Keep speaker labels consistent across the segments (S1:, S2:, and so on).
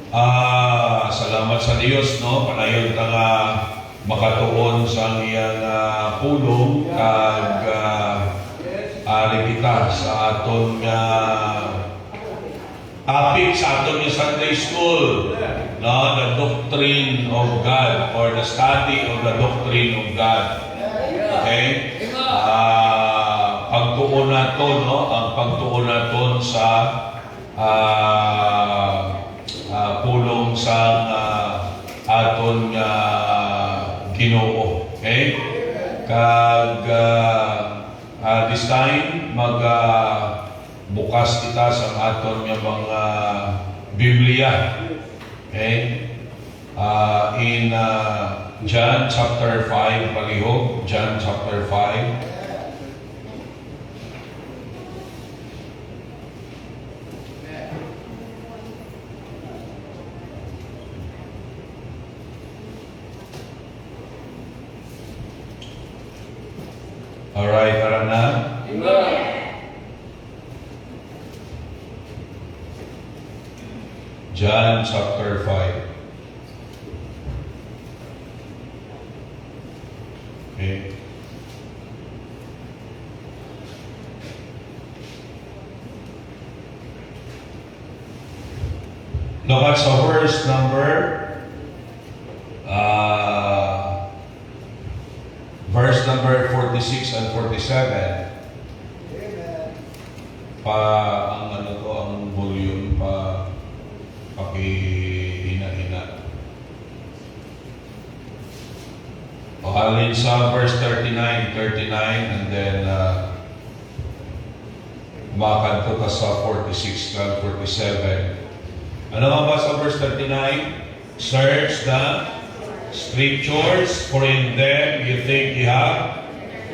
S1: Salamat sa Dios, no? Panayon ta nga makatuon sa iyang pulong kag ari kita sa aton nga topic sa aton nga Sunday School, no? The doctrine of God or the study of the doctrine of God. Okay? Pagtuon naton, no? Ang pagtuon naton sa pulong sa aton nga Ginoo. Okay? Kag this time bukas kita sa aton nga mga Biblia. Okay? In John chapter 5 palihog, John chapter 5. Alright, tara na. John chapter 5. Okay. Look at sa verse number 46 and 47. Ang volume pakihina-hina. Halin sa verse 39 and then makan to sa 46 and 47. Ano nga ba sa verse 39? Search the Scriptures, for in them you think you have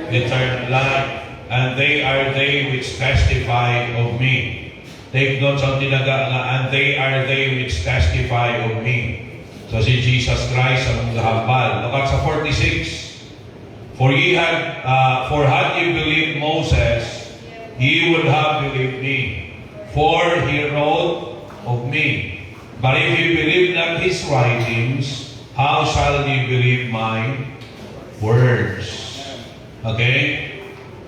S1: eternal life, and they are they which testify of me. Take note sa tinaga nga, and they are they which testify of me. So si Jesus Christ ang hambal. Look at sa 46. For had you believed Moses, ye would have believed me, for he wrote of me. But if you believe not his writings, how shall you believe my words? Okay?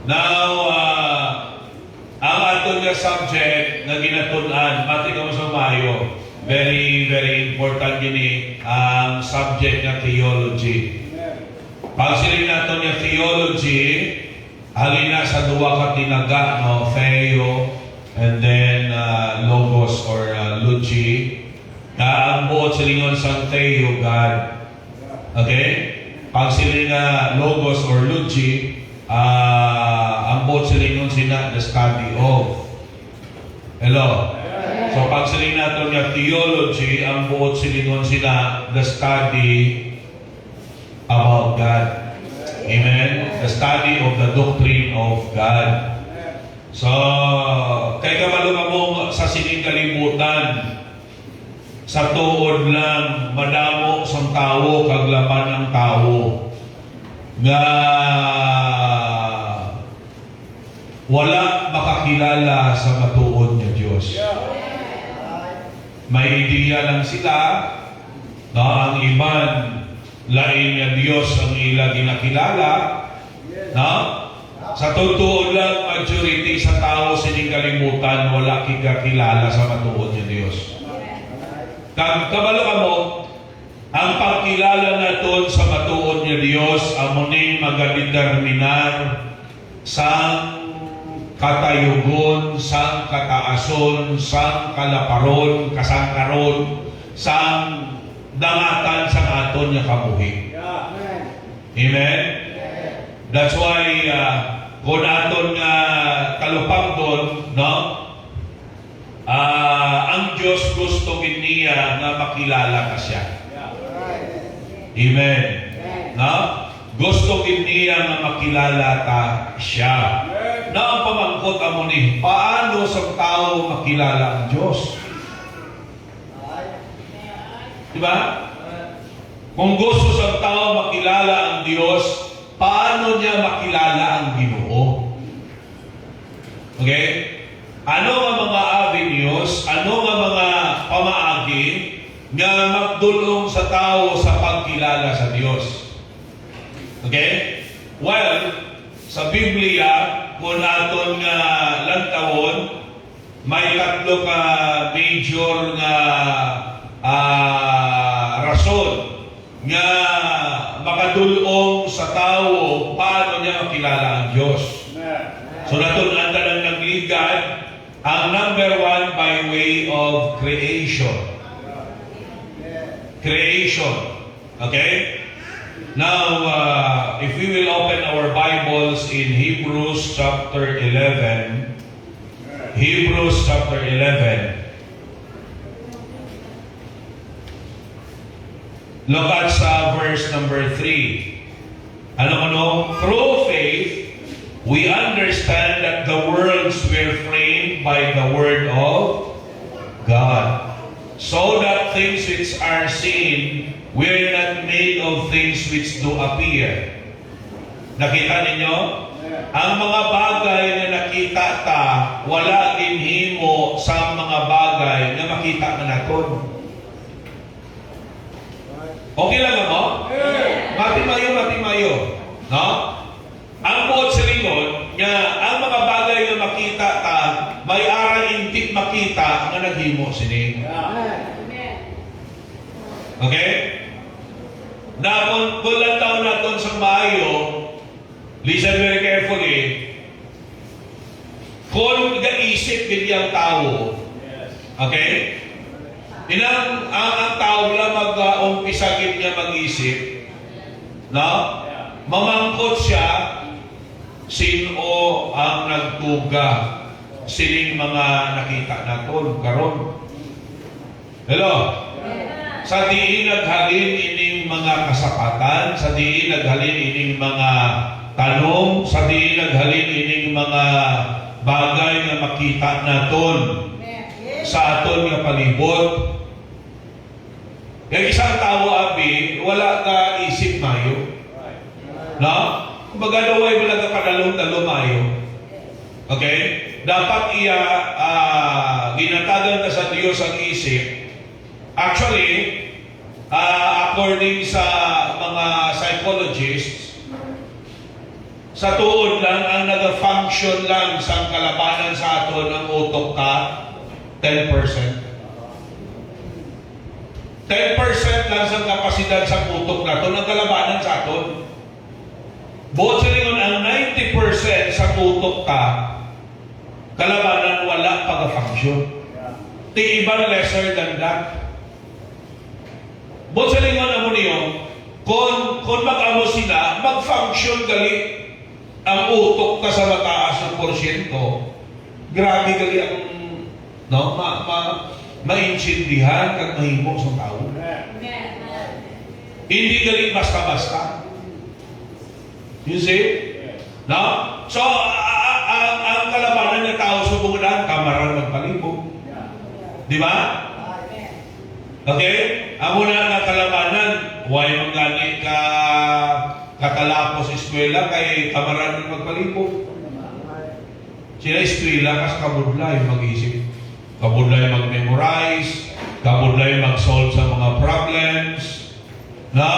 S1: Now, ang aton nga subject na ginatunan, mati ka mo sa Mayo, very, very important gini ang subject na theology. Pag siling natin yung theology, halina sa duwa ka tinaga, no? Theo, and then logos or logi. Ang buot silingon sa Theo, God. Okay? Pag siling logos or logi, ang buot silingon sina the study of. Hello? So pag siling natin yung theology, ang buot silingon sila the study about God. Amen? The study of the doctrine of God. So, kay kabalo ka mo sa sining kalimutan, sa tuod lang, madamo sa tao, kaglaban ng tao, nga wala makakilala sa matuod niya Diyos. May ideya lang sila na ang iban lain niya Diyos ang ila ginakilala, no? Sa totoo lang, majority sa tao sining kalimutan, wala kikakilala sa matuod niya Diyos. Kabalo ka mo, ang pagkilala naton sa matuod niya Diyos, amuning magadeterminar sang katayugon, sang kataason, sang kalaparon, kasangkaron, sang dangatan sa aton niya kabuhi. Amen? That's why kung aton nga kalupang doon, no? Ang Diyos gusto niya na makilala ka siya. Amen? No? Gusto niya na makilala ka siya. Na ang pamangkot mo ni, paano sa tao makilala ang Diyos? Diba? Kung gusto sa tao makilala ang Diyos, paano niya makilala ang Ginoo? Okay? Ano ang mga avenues, ano ang mga pamaagi nga magdulong sa tao sa pagkilala sa Dios. Okay? Well, sa Biblia, kung aton nga lantawon, may tatlo ka major nga rason nga makadulong sa tao paano niya makilala ang Diyos. So naton anda lang nagligad ang number one by way of creation. Creation. Okay? Now, if we will open our Bibles in Hebrews chapter 11. Hebrews chapter 11. Look at verse number 3. Ano? Through faith, we understand that the worlds were framed by the word of God, so that things which are seen were not made of things which do appear. Nakita ninyo? Ang mga bagay na nakita ta, wala din himo sa mga bagay na makita na naton. Okay lang mo? Mati-mayo. No? Ang buot sa lingon, nga ang mga bagay na makita ta, may ara hindi makita nga naghimo sini. Okay? Na kung lang taon natin sa Mayo, listen very carefully, kung nag-isip ang tao, okay? Ang tao lang mag-umpisa niya mag-isip, no? Mamangkot siya, sino ang nagtuga, sining mga nakita naton karon. Hello? Sa diin naghalin ining mga kasapatan, sa diin naghalin ining mga tanong, sa diin naghalin ining mga bagay na makita naton sa aton nga palibot. Kaya isang tao, abi, wala ka isip mayo. No? Kumbaga, naway wala ka padalong-dalong mayo. Okay? Dapat ginatagan ka sa Diyos ang isip. Actually, according sa mga psychologists, sa tuod lang, ang nag-function lang sa kalabanan sa aton ang utok ka, 10%. 10% lang sa kapasidad sa utok na ito, ang kalabanan sa aton. Buot sa lingon, ang 90% sa utok ka, kalabanan wala pag-function. Di iba lesser than that. Buot sa lingon mo niyo, kung mag-amo sila, mag-function gali ang utok ka sa mataas ng porsyento. Grabe gali ang maintindihan kag mahimo sa tao. Hindi gali basta-basta. You see? No? So, ang kalabanan ng tao sa bungunan, kamaran magpalibog. Di ba? Okay? Amo na nga kalabanan, huwag manggani ka katalapos eskwela kay kamaran magpalibog. Sila eskwela kas kabudlay mag-isip. Kabudlay mag-memorize, kabudlay mag-solve sa mga problems. No?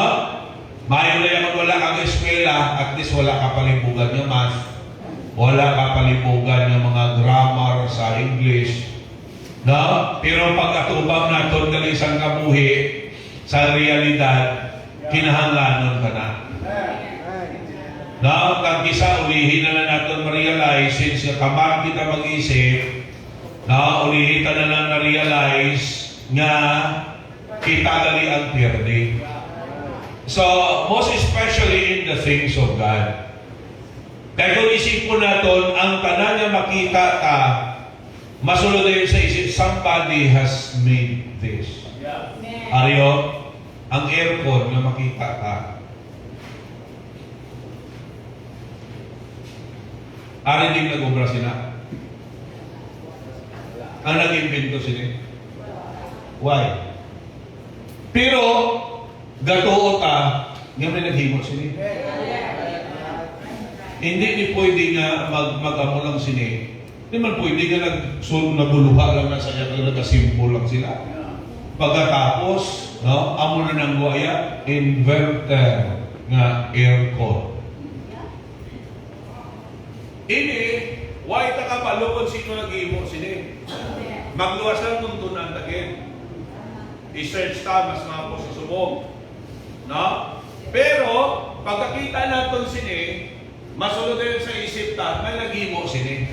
S1: Mayo na yung wala kang eskwela, at least wala ka palibugan yung math, wala ka palibugan yung mga grammar sa English. No? Pero pagkatubang natin kalisang kabuhi sa realidad, kinahanglanon ka na. No? Kag isa, ulihin na natin ma-realize, since kamang kita mag-isip, no? Ulihin na lang na-realize nga kita dali ang pirdi. So, most especially in the things of God. Kaya kung isip po natin, ang tanan niya makita ka, masulod na yun sa isip, somebody has made this. Ariyo, ang aircon na makita ka. Ari din nag-ubra sila. Ang nag-invento sila. Why? Pero, gatuo ta, nga may naghimo sila. Hindi ni pwede nga mag-amo lang sila. Hindi man pwede nga naguluha lang na sa kaya nagasimbol lang sila. Pagkatapos, no, amo na ng guaya, inverter nga aircon. Ini, why ta kabalo kung sino nag-iimo sini? Magluwas lang kung tunan tagin. I-search ta, mas mga po sa subong. No? Pero, pagkakita natin sini, masulod yun sa isip ta, may nag-iimo sini.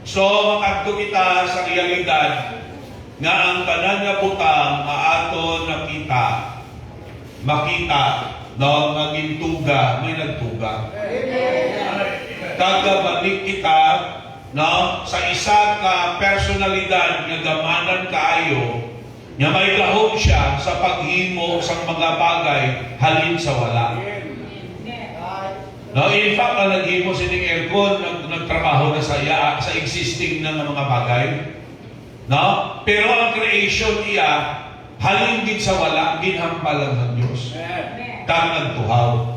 S1: So, makadto kita sa realidad nga ang tanan nga butang aton nakita, makita, no, nga gintuga, may nagtuga. Kagabalik kita, no, sa isa ka personalidad nga gamanan kaayo, nga may lahog siya sa paghimo sa mga bagay halin sa wala. No, in fact, ang naghimo sining aircon, nagtrabaho na sa existing na mga bagay. No? Pero ang creation niya, halin din sa wala, ginhampalan ng Diyos. Kang nagtuhaw.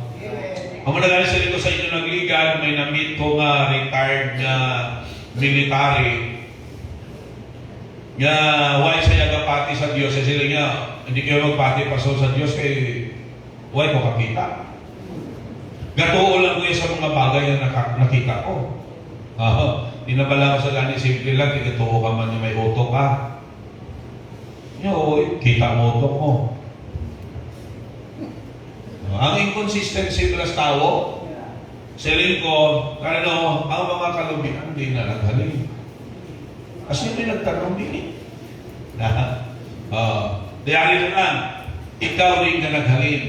S1: Ang mga sa dito sa inyo nagligan, may na-meet ko nga retired na military. Nga, why sa yagapati sa Diyos? Sila niya, hindi kayo magpati paso sa Diyos, kay why ko kakita? Gatuo lang ko sa mga bagay na nakita ko. Di na pala ko sa gani, simple lang, gatuo ka man yung may utok ka. Kita mo utok mo. Ang inconsistency plus tao, selin ko, ang mga kalubihan, hindi na naghalin. Kasi hindi nagtanong din Diyari na lang, ikaw rin na naghalin.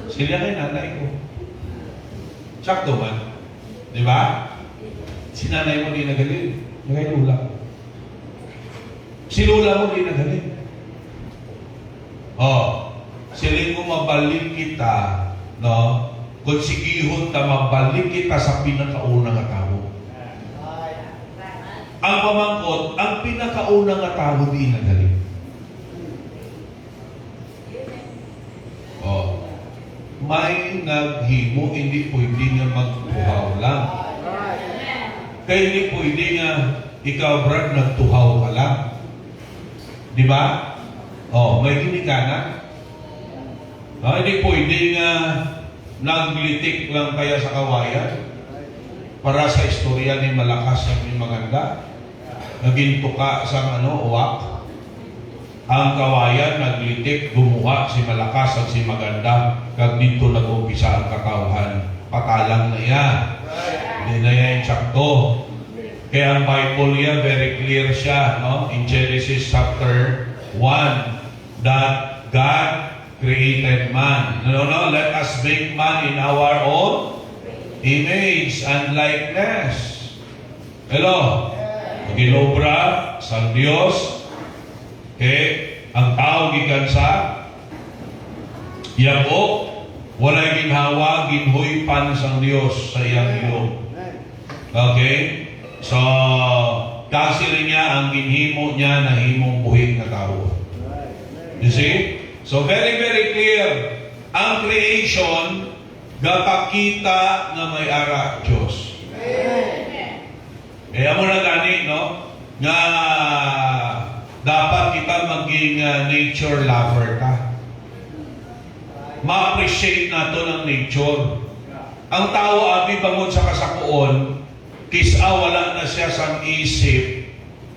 S1: Sila kay nanay ko. Sakto man. Di ba? Si nanay mo din nagaling. Kay lula. Si lula mo din nagaling. Siling mo mabalik kita, no? Kung sigihon ta mabalik kita sa pinakaunang nga tao. Ang pamangkot, ang pinakaunang nga tao din nagaling. May naghimo, hindi pwede nga magtuhaw lang. Kaya hindi pwede nga ikaw, Brad, nagtuhaw ka lang. Di ba? May ginikana. Hindi pwede nga naglitik lang kaya sa kawayan para sa istorya ni malakas at ni maganda. Naginto ka sa uwak. Ang kawayan naglitik, gumawa si malakas at si maganda. Kag dito nag-umpisa ang katawhan. Patalang na yan. Hindi na yan sakto. Kaya ang Bible yan, very clear siya, no? In Genesis chapter 1, that God created man. No, let us make man in our own image and likeness. Hello? Ginobra sa Diyos. Ang tao gikan sa yabo, walay ginhawa, ginhuipan sang Diyos sa iyang ilong. Okay? So, kasi rin niya ang ginhimo niya na himong buhig na tao. You see? So, very, very clear. Ang creation, gapakita na may ara Diyos. Kaya mo na gani, no? Nga dapat kita maging nature lover ka. Ma-appreciate nato ng nature. Ang tao abi bangod sa kasakuon, kisa wala na siya sang isip.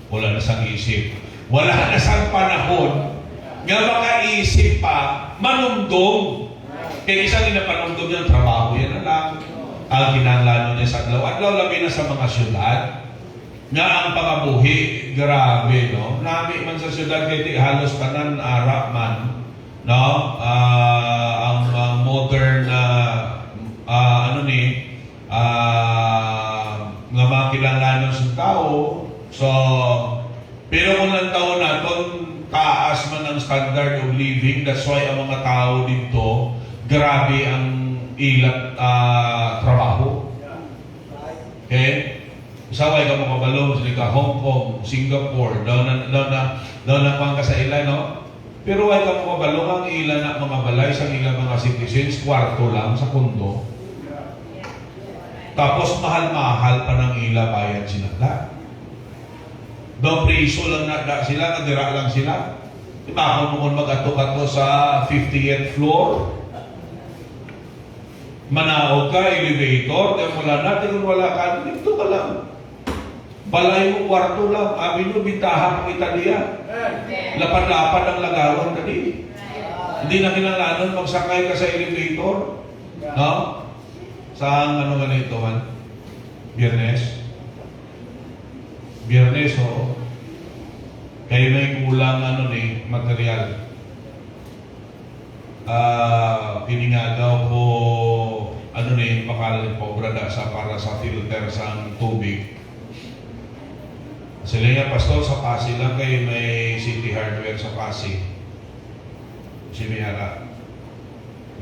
S1: Wala na sang isip. Wala na sang panahon nga makaisip pa manumdum. Kaya isang ginapanumdum niya trabaho yan na lang. Ang kinanglano niya sa adlaw labi na sa mga syudad. Nga ang pangabuhi, grabe, no? Nami man sa syudad, kaya halos tanan ara man, no? Ang modern, nga makilalanon sa tao. So, pero kung ang tao natin, taas man ang standard of living, that's why ang mga tao dito, grabe ang ilat trabaho. Okay? Isaway ka mo kabalo, sila ka Hong Kong, Singapore, daw na pang ka sa ila, no? Pero ay ka mo kabalo, ang ila na mga balay sa ila mga citizens, kwarto lang sa kundo. Tapos mahal-mahal pa ng ila bayan sinala. Do priso lang na sila, nadira lang sila. Imakon mo kung mag-ato-ato sa 50th floor. Manaog ka, elevator, kaya wala natin kung wala ka, dito ka lang. Balay mo, kwarto lang, amin mo, bitahan ng Italia. Lapad-lapad ang lagawan ka din. Hindi na kinalanon, magsakay ka sa elevator. No? Saan ano ganito man? Biyernes? Biyernes, oo. Kayo may kulang material. Piningagaw ko pakalipobra sa para sa filter sa tubig. Sila nga pastor sa Pasig lang kayo may City Hardware sa Pasig. Si Mayara.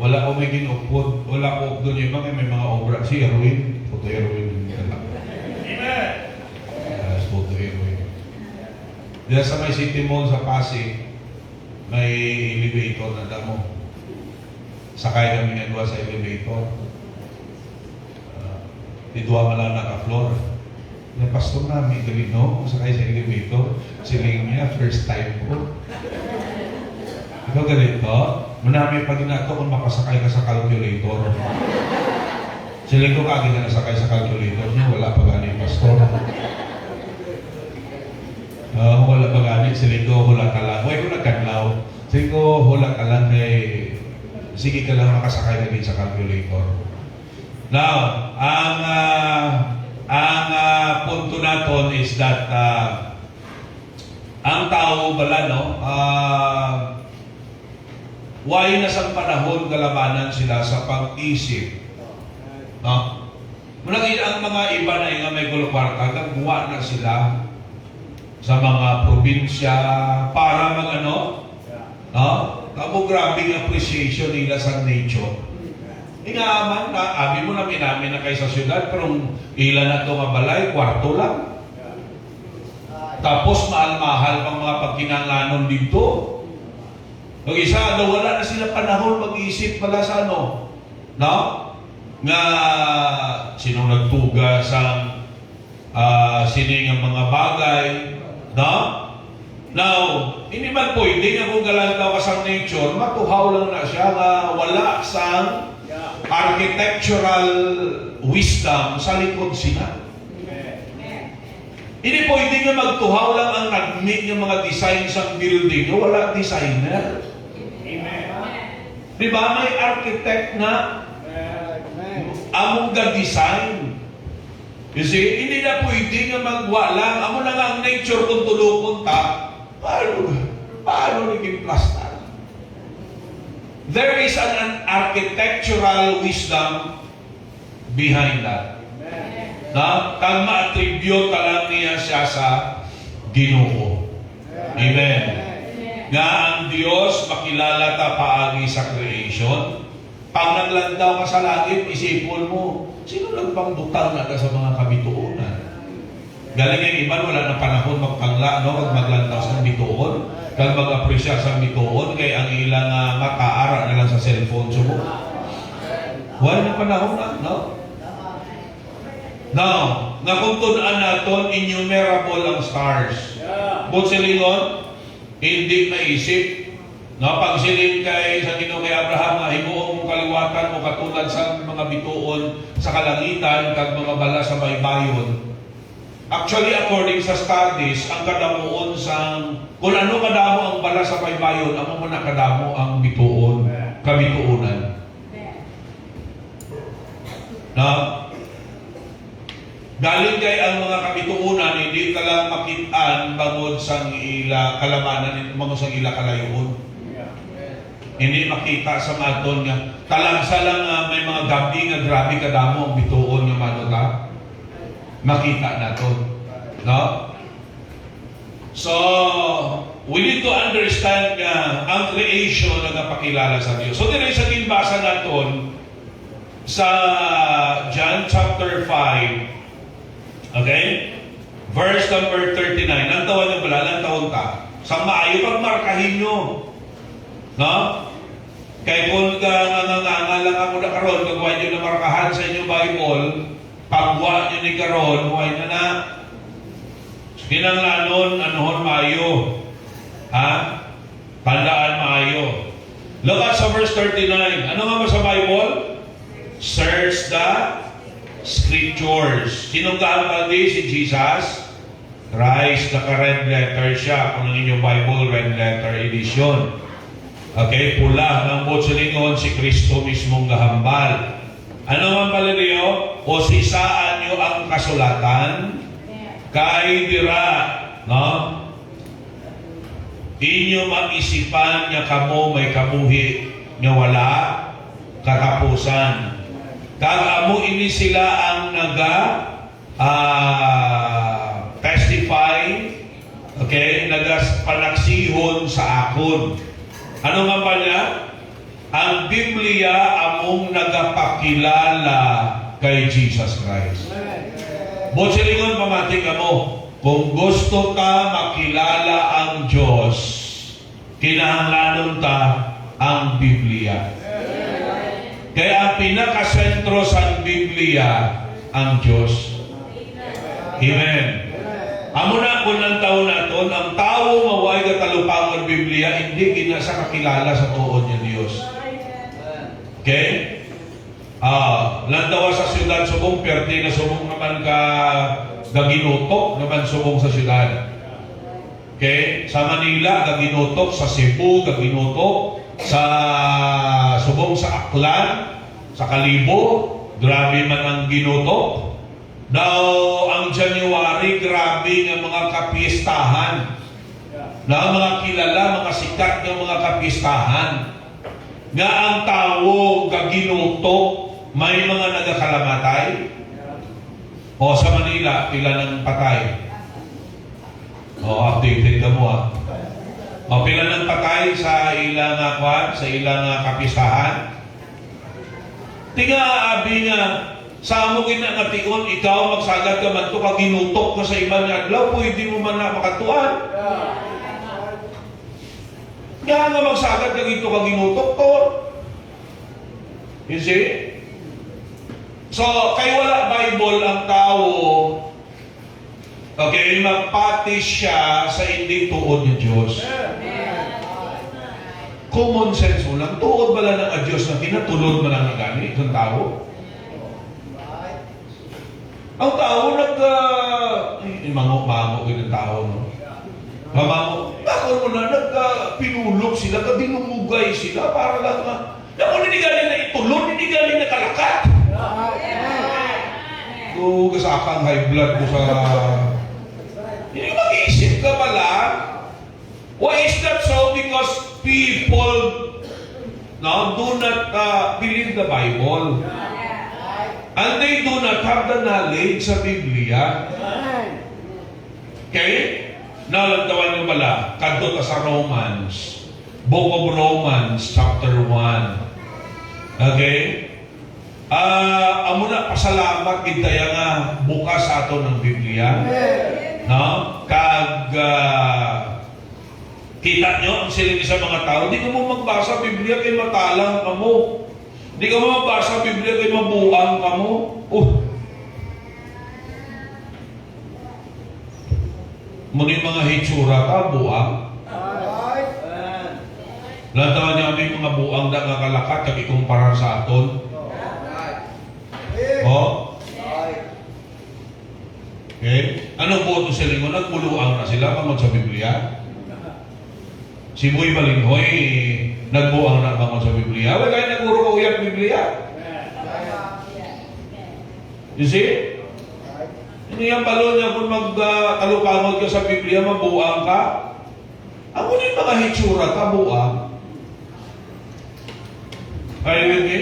S1: Wala ko may ginupod. Wala ko doon yung may mga obra. Si Erwin. Puto Erwin. Amen! Puto Erwin. Diyan sa may City Mall sa Pasig, may elevator na damo. Sakay kami nga doon sa elevator. Didwa lang naka-floor. Yung pastor namin, no? Sakay sa elevator. Siling niya, first time ko. Ikaw ganito, manami pag ginato kung makasakay ka sa calculator. Siling ko kagin na nasakay sa calculator niya, wala pa galing pastor. Wala pa galing, siling ko hula ka lang. Huwag ko nagkadlaw. Siling ko hula ka lang sige ka lang makasakay na din sa calculator. Now, ang punto naton is that ang tao bala, no? Why na sa panahon kalabanan sila sa pag-isip. No? Mulagi ang mga iba na nga may gulokwarta, nagbuwa na sila sa mga probinsya para no? Kamo grabing appreciation nila sa nature. Ingaman na, abi mo namin na kayo sa syudad, pero ilan na ito mabalay, kwarto lang. Tapos mahal-mahal pang mga pagkinanganon dito. Pag isa, wala na sila panahon mag-iisip pala sa no? Nga, sinong nagtuga sa sining ang mga bagay, no? Now, hindi man pwede nga kung galantaw ka sa nature, matuhaw lang na siya nga wala sa architectural wisdom sa likod sila. Hindi pwede nga magtuhaw lang ang nag-make ng mga design sa building, wala designer. Diba? May architect na among ga-design. You see, hindi na pwede nga magwa lang. Amo na nga ang nature kung tulukon ta. Paano naging plastar? There is an architectural wisdom behind that. Na kang ma-attribute ka lang niya siya sa Ginoo. Amen. Nga ang Diyos makilala ta paagi sa creation. Pag naglandaw ka sa langit, isipon mo, sino nagpangdutang na sa mga kabituunan? Galing yung iba, wala na panahon magpangla, no? Pag maglandaw sa bituon, kag mag-appreciate sa bituon, kaya ang ilang makaara na lang sa cellphone mo. Wala na panahon na, no? Now, nakuntunan natin, innumerable ang stars. But silingon, hindi maisip. No, pag siling kay sa Ginoo kay Abraham nga himuong mong kaliwatan mo katulad sa mga bituon sa kalangitan kag mga bala sa baybayon. Actually, according sa studies, ang kadamuon sa kung ano kadamo ang bala sa baybayon, amo mo na kadamo ang bituon, kabituunan. Na galing kay ang mga kabituunan, hindi ka lang makitaan bangod sa ila kalabanan, bangod sa ila kalayoon. Hindi makita sa maton nga talangsa lang may mga gabi nga grabe kadamo ang bituon nga manota. Makita naton, no? So we need to understand nga ang creation nga napakilala sa Dios. So dire sa tinbasa naton sa John chapter 5, okay? Verse number 39. Nang tawag niyo pala, nang tawag ka. Sa maayo pag markahin nyo, no? Kaya kung nangangalang ako na karon, gagawin nyo na markahan sa inyong Bible, pagwa nyo ni karon, huwag na Kinanglanon, anuhon maayo. Ha? Tandaan maayo. Look at sa verse 39. Ano nga ba sa Bible? Search the Scriptures. Sinong kaambali? Si Jesus Christ. Naka-red letter siya. Kung ang inyong Bible, red letter edition. Okay, pula ng botsulingon si Kristo mismong gahambal. Ano man pala niyo? O sisaan nyo ang kasulatan? Kay dira, no? Inyo mag-isipan niya kamo may kabuhi niya wala katapusan. Kagamo ini sila ang testify, okay, panagsihon sa akon. Ano nga ba niya? Ang Biblia among nagapakilala kay Jesus Christ. Botsilingon, pamating ka mo. Kung gusto ka makilala ang Diyos, kinahanglanon ta ang Biblia. Kaya ang pinakasentro sa Biblia, ang Diyos. Amen. Amo na kung ng taon naton, ang tao maway katalupangon Biblia, hindi kinasa kakilala sa tuon niya Diyos. Okay? Landawa sa syudad subong, perti na subong naman gaginutok naman subong sa syudad. Okay? Sa Manila, gaginutok. Sa Cebu, gaginutok. Sa subong sa Aklan, sa Kalibo, grabe man ang ginutok. Daw ang January, grabe ng mga kapistahan. Na mga kilala, mga sikat ng mga kapistahan. Nga ang tao gaginutok, may mga nagakalamatay. O sa Manila, pila ng patay. O, updated ka mo O, pila ng patay sa ilang sa ilang kapistahan. Tinga, abi nga, sa mo ginangatigon, ikaw magsagad ka man to, ginutok ka sa iba niya adlaw, pwede mo man na makatuan. Kaya nga magsagad ka gito ka ginutok to. You see? So, kay wala Bible ang tao, okay, magpati siya sa hindi tuod ng Diyos. Common sense mo lang, tuod ba lang ng Diyos na kinatulod mo lang na gani, itong tao? Ang tao mango-mango yung tao, no? Mamango, bakit mo na pinulog sila, dinumugay sila para lang kung hindi galing na itulog, hindi galing na kalakat. Kung kasakang high blood ko sa... Hindi mag-iisip ka pala. Why is that so? Because people do not believe the Bible. And they do not have the knowledge sa Biblia. Okay? Nalantawan nyo pala, kadto ta sa Romans. Book of Romans, chapter 1. Okay? Amo na pasalamat kitaya nga bukas ato ng Biblia. No? Kita nyo ang silid sa mga tao, di ka mo magbasa Biblia kay matalang ka mo. Di ka mo magbasa Biblia kay mabuang ka mo. Muna yung mga hitsura ka, buang. Lantawan niya kami mga buang na nakalakat kag ikumpara sa aton. Okay? Anong buot sa lingon? Nagmuluang na sila pangod sa Biblia? Si Boy Balinghoy, nagbuang na pangod sa Biblia? Wala kayo naguro ko uyang Biblia? You see? Hindi yung palo niya kung magkalupangod ka sa Biblia, mabuang ka. Ako din mga hitsura ka, buang. Are you with me?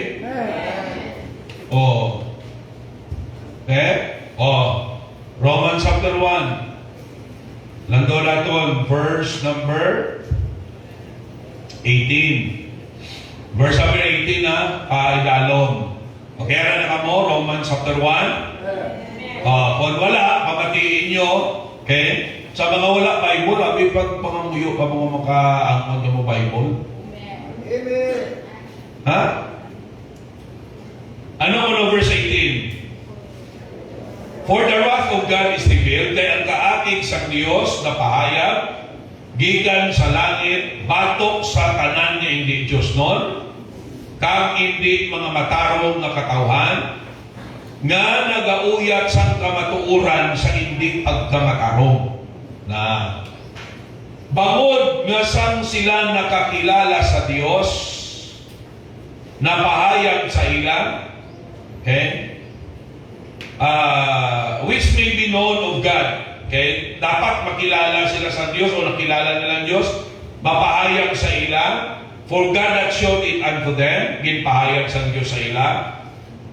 S1: Romans chapter 1. Lando natin, verse number 18. Verse number 18 idalon. Okay, ano na mo? Romans chapter 1. Kung wala, pamatiin nyo. Okay? Sa mga wala Bible, abi pag pangamuyo ka mga makaangkon nyo mo Bible. Amen. Ha? Ano verse 18? For the wrath of God is revealed, kaya ang kaakit dakig sa Dios na pahayag gikan sa langit batok sa tanan nga hindi Dios non, kang hindi mga matarong nga katawhan nga nagauyat sang kamatuoran sa hindi pagkamatarong. Na bangod nga sang sila nakakilala sa Dios na pahayag sa ila, okay? Which may be known of God. Okay? Dapat makilala sila sa Diyos o nakilala nila ang Diyos, mapahayag sa ila, for God hath showed it unto them, ginpahayag sa Diyos sa ila.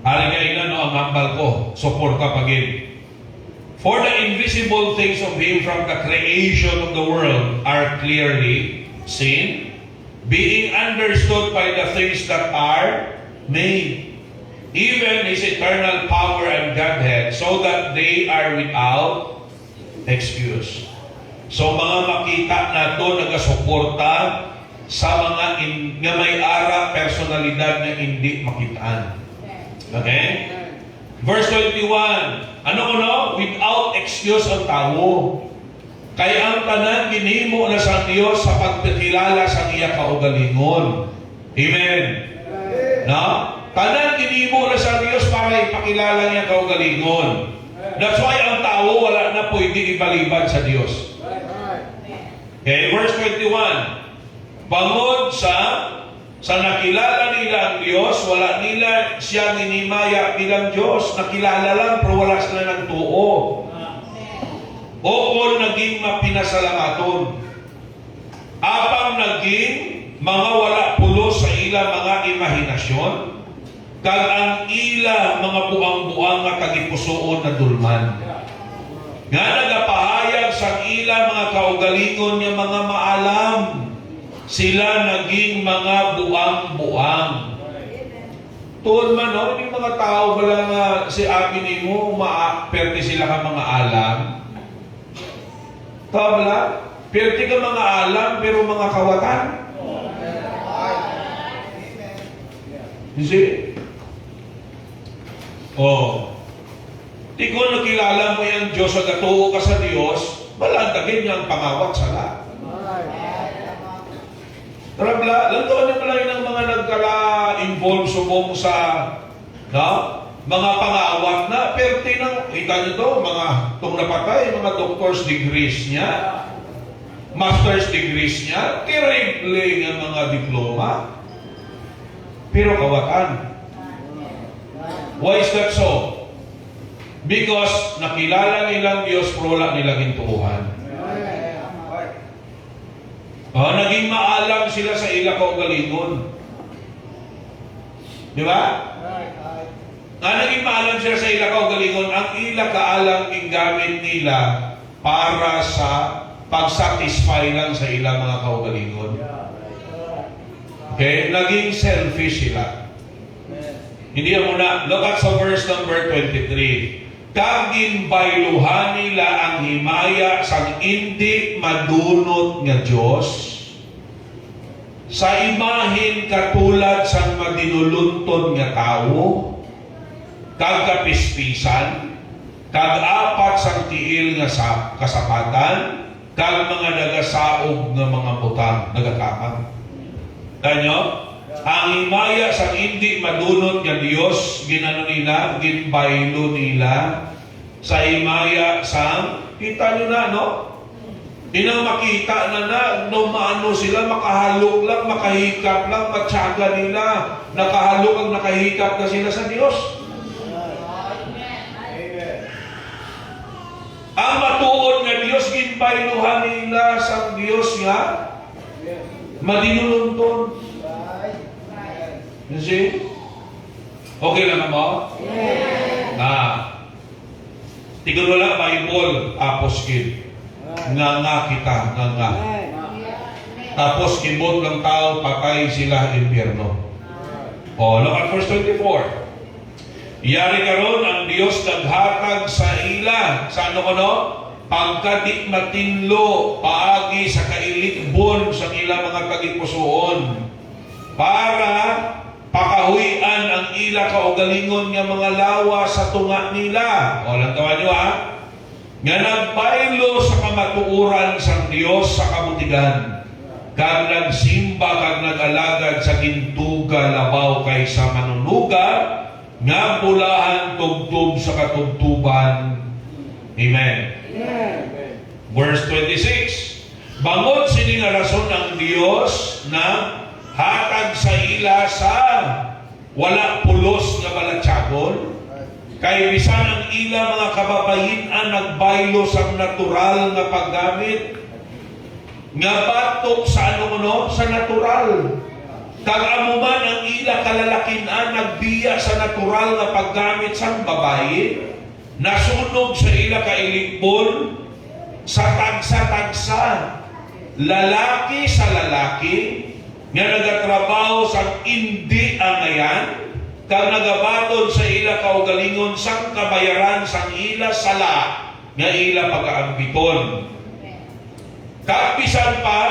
S1: Hari ka ina, no, ang hambal ko, suporta pagin. For the invisible things of Him from the creation of the world are clearly seen, being understood by the things that are made, even His eternal power and Godhead, so that they are without excuse. So mga makita na doon nagasuporta sa mga nga may ara personalidad na hindi makitaan. Okay? Verse 21, ano? Without excuse ang tao. Kaya ang tanan ginhimo na sa Dios sa pagkilala sa iya kaugalingon. Amen. No? Tanan ginhimo na sa Dios para ipakilala niya kaugalingon. That's why ang tao wala na pwede ibalibad sa Dios. Okay, verse 21. Bangod sa nakilala nila ang Diyos, wala nila siya ginimaya bilang Diyos. Nakilala lang, pero wala sila ng tuo. O naging mapinasalamaton. Apang naging mga wala pulo sa ila mga imahinasyon, kag ang ila mga buang-buang nga kagipusoon na dulman. Nga nagapahayag sa ila mga kaugalingon nga mga maalam, sila naging mga buang-buang. Tuon man, no? Yung mga tao wala nga si akin mo, perte sila ka mga alam. Tama ba? Perte ka mga alam, pero mga kawatan. You see? Di ko nakilala mo yung Diyos, agatuo ka sa Diyos, balantagin niya ang pangawat sa lahat. Tarabla, lantuan na pala yun ang mga nagkala-involve subong sa mga pangawat na perte ng, kita nyo to, mga itong napatay, mga doctor's degrees niya, master's degrees niya, terrible ng mga diploma, pero kawatan. Why is that so? Because nakilala nilang Diyos, pero wala nilang hintuuhan. Naging maalam sila sa ila kaugalingon. Di ba? Naging maalam sila sa ila kaugalingon, ang ila kaalam gamit nila para sa pag-satisfy lang sa ila mga kaugalingon. Okay? Naging selfish sila. Hindi mo na, look at sa verse number 23. Kagin bayluhan nila ang himaya sang hindi madunot nga Diyos, sa imahin katulad sang madinulunton nga tao, kagapispisan, kag-apat sang tiil nga kasapatan, kag mga nagasaog nga mga butang, nagakakang. Kanyo? Ang himaya sa hindi madunot nga Diyos, ginano nila, ginbaylo nila, sa himaya sa, kita nyo na, no? Inang makita na, no maano sila, makahalok lang, makahikap lang, matyaga nila, nakahalok ang nakahikap na sila sa Diyos. Ang matuon nga Diyos, ginbayluhan nila sa Diyos nga, madinulunton. You see? Okay lang mo? Yeah. Tigol wala Bible, tapos nga kita, nga. Tapos kibot ng tao, patay sila impyerno. Look at verse 24. Iyari karon ang Diyos naghatag sa ila, sa ano? Pagkadi matinlo, paagi sa kailikbon sa ila mga kagipusoon, para pakahuian ang ila kaugalingon nga mga lawa sa tunga nila. Lang gawa nyo nga nagbaylo sa kamatuoran sang Dios sa kabutigan, kag nagsimba kag nag-alagad sa gintuga labaw kaysa manunuga, nga bulahan tugtub sa katugtuban. Amen. Verse 26. Bangod sini nga rason ang Dios na hatag sa ila sa wala pulos nga balatyagon, kay bisan ang ila mga kababayin-an nagbaylo sa natural nga paggamit, nga batok sa sa natural. Kag amuman ang ila kalalakin-an nagbiya sa natural nga paggamit sang babayi, nasunog sa ila kailigbon sa tagsa-tagsa, lalaki sa lalaki, nga nagatrabaho sa hindi angayan, kag nagabaton sa ila kaugalingon sang kabayaran sang ila sala, nga ila pag-aambiton. Kapisan pa,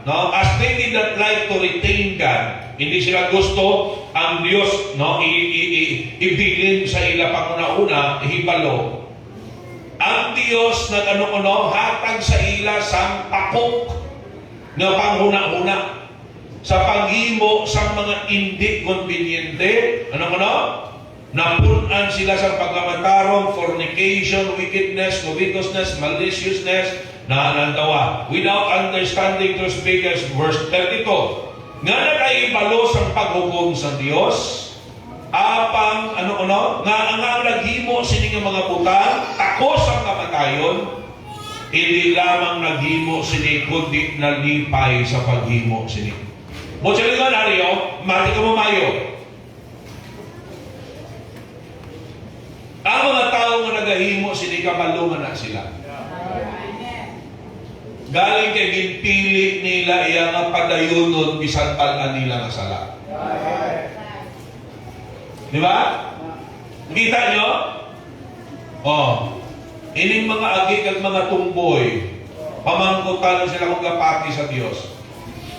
S1: no, as they did not like to retain God, hindi sila gusto ang Diyos, no, ibilin sa ila panguna-una, ihibalo. Ang Diyos na hatag sa ila sang pakok na panghuna-una sa paghimo sa mga hindi konbinyente, napunan sila sa pagkamatarong, fornication, wickedness, covetousness, maliciousness, na nandawa. Without understanding to speak as verse 32. Nga nakaibalo sa paghukom sa Diyos, apang, nga ang naghimo sini nga mga butang, takos ang kamatayon, hindi lamang naghimo sini, kundi nalipay sa paghimo sini. Mochali nga nariyo, mati ka mamayo. Ang mga tao nga nagahimo, sini kamalungan na sila. Galing kay ginpili nila iya nga padayunon bisan palan nila nga sala. Di ba? Kita nyo? Ining mga agi kag mga tumboy, pamangkutan sila kung kapati sa Dios.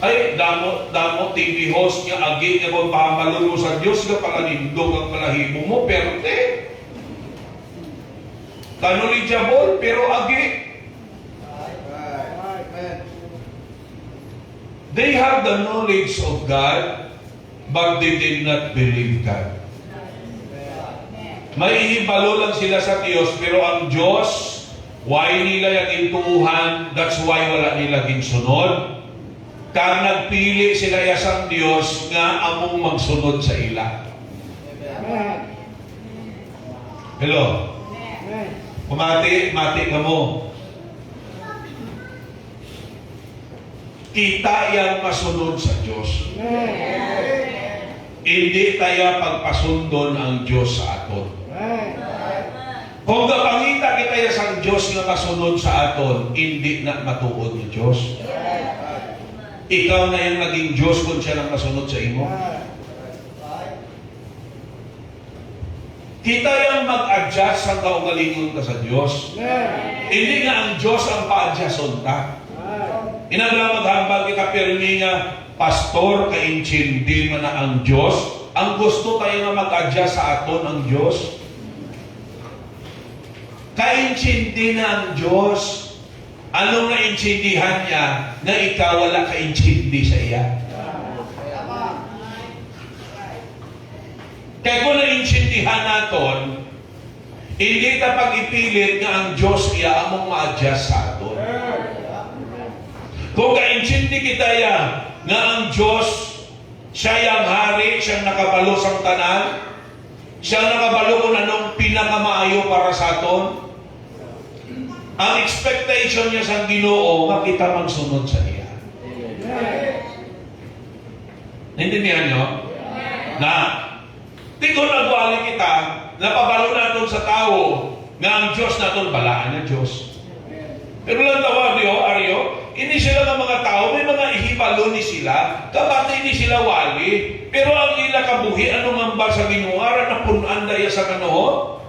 S1: Ay, damo TV host nga agi nga kung pamaluro sa Dios nga palanindog ang palahibo mo, perte. Kanuli jabol, pero agi. They have the knowledge of God, but they did not believe God. May ihibalo lang sila sa Diyos, pero ang Diyos, why nila yung intuuhan, that's why wala nila ginsunod. Kang nagpili sila yasang Diyos nga among magsunod sa ila. Hello? Mati ka mo. Kita yang masunod sa Diyos. Hindi tayo pagpasundon ang Diyos sa aton. Kung kapangita kita yasang Diyos nga masunod sa aton, hindi na matuod ng Diyos. Ikaw na yung naging Diyos kung siya nang masunod sa imo. Kita yung mag-adjust ang kaugalingon ka sa Diyos. Hindi nga ang Diyos ang pa-adjuston ka. Inagla maghambal kita pirmi nga pastor kainchindi man na ang Diyos. Ang gusto tayo nga mag-adjust sa aton ang Diyos. Kainchindi na ang Diyos. Anong naintindihan niya na ikaw wala kaintindi sa iya? Kaya kung naintindihan natin, hindi ta pag-ipilit nga ang Diyos iya among ma-adjust sa aton. Kung kaintindi kita ya nga ang Diyos, siya yung hari, siyang nakabalo sa tanan, siyang nakabalo kung anong pinakamaayo para sa aton, ang expectation niya sa Ginoo, makita magsunod sa iya. Naintindihan niyo? Na, tingko nagwali kita, napabalo natin sa tao, nga ang Diyos natin, balaan na Diyos. Pero lang tawag niyo, Aryo, hindi sila ng mga tao, may mga ihibalo ni sila, kapatid ni sila wali, pero ang ila kabuhi, ano man ba sa Ginoo, ara na punan daya sa kanoho?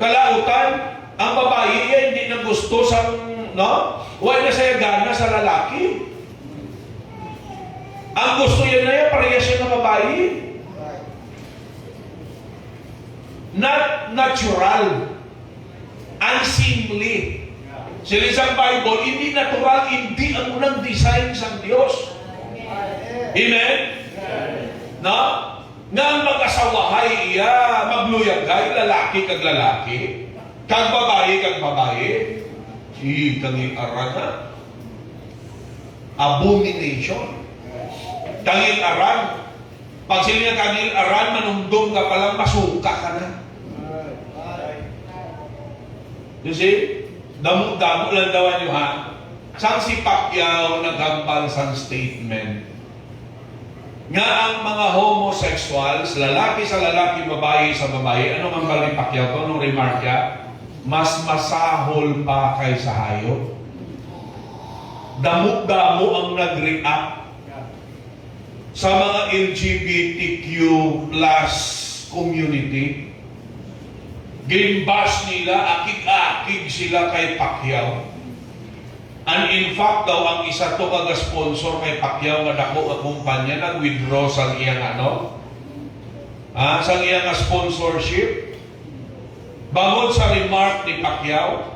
S1: Kalautan, ang babae yan, hindi na gusto sa, huwag na siya gana sa lalaki. Ang gusto yan na yan, pareha siya ng babae. Not natural. unseemly. Sila sa Bible, hindi natural, hindi ang unang design sa Diyos. Amen? No? Nga ang mag-asawahay iya, magluyagay, lalaki kag lalaki, kag babae, kang aran na. Abomination. Kangil aran. Pag sila niya kangil aran, manungdong ka palang masuka ka na. You see? Damo-damo lang dawan nyo ha. Sang si Pacquiao nagambal sang statement nga ang mga homosexuals, lalaki sa lalaki, babae sa babae, ano ang bali Pacquiao ko? Anong remark niya? Mas masahol pa kaysa hayop. Damo-damo ang nag-react sa mga LGBTQ plus community. Ginbash nila, akig-akig sila kay Pacquiao. And in fact daw, ang isa to kaga-sponsor kay Pacquiao nga dako nga kumpanya nag-withdraw sa iyang sa iyang sponsorship. Bangod sa remark ni Pacquiao,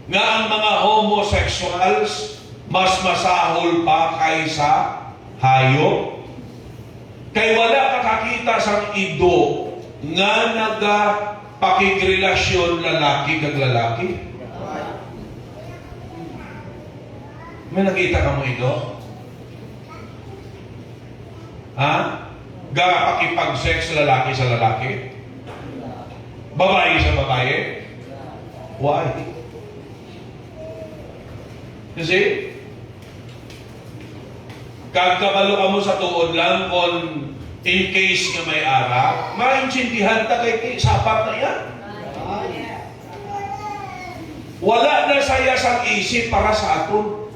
S1: nga ang mga homosexuals mas masahol pa kaysa hayop. Kay wala kakakita sang ido nga nagapakigrelasyon lalaki kag lalaki. May nakita ka mo ito? Ha? Gapakipag-sex lalaki sa lalaki? Babae sa babae? Why? You see? Kag kabalo ka mo sa tuod lang kung in case nga may ara, maintindihan ta kay sapat na yan. Wala na saya sang isip para sa aton.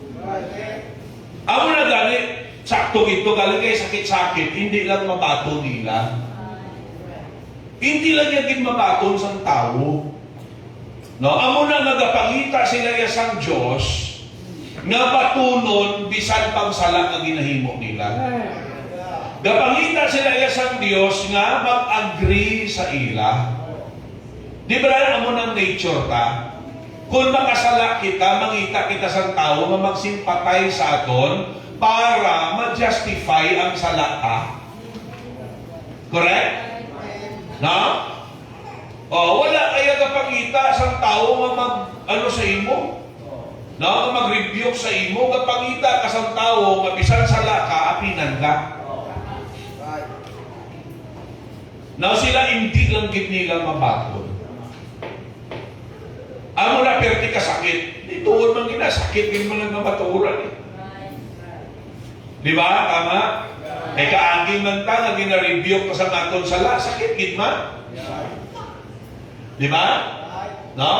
S1: Amo na gani, sakto ito, galing kay sakit-sakit, hindi lang mabato nila. Hindi lang yan mabaton sang tao. No? Amo na nagapangita sila sang Diyos, nga batunon bisan pang sala nga ginahimo nila. Gapangita sila sang Diyos nga mag-agree sa ila. Di ba na amo ng nature ta? Kung makasala kita, mangita kita sa tao na magsimpatay sa aton para ma-justify ang sala ta. Correct? No? O, wala kaya kapangita sa tao na mag, sa imo? No? Mag-rebuke sa imo, kapangita ka sa tao, mabisan sala ka, apinan ka. Now sila hindi lang gid nila mabaton. Amo na perti ka sakit. Di tuod man gina, sakit din man ang maturan eh. Di ba? Tama? Eh kaangin man ta, nga gina-review ka sa naton sala, sakit gid man. Di ba? No?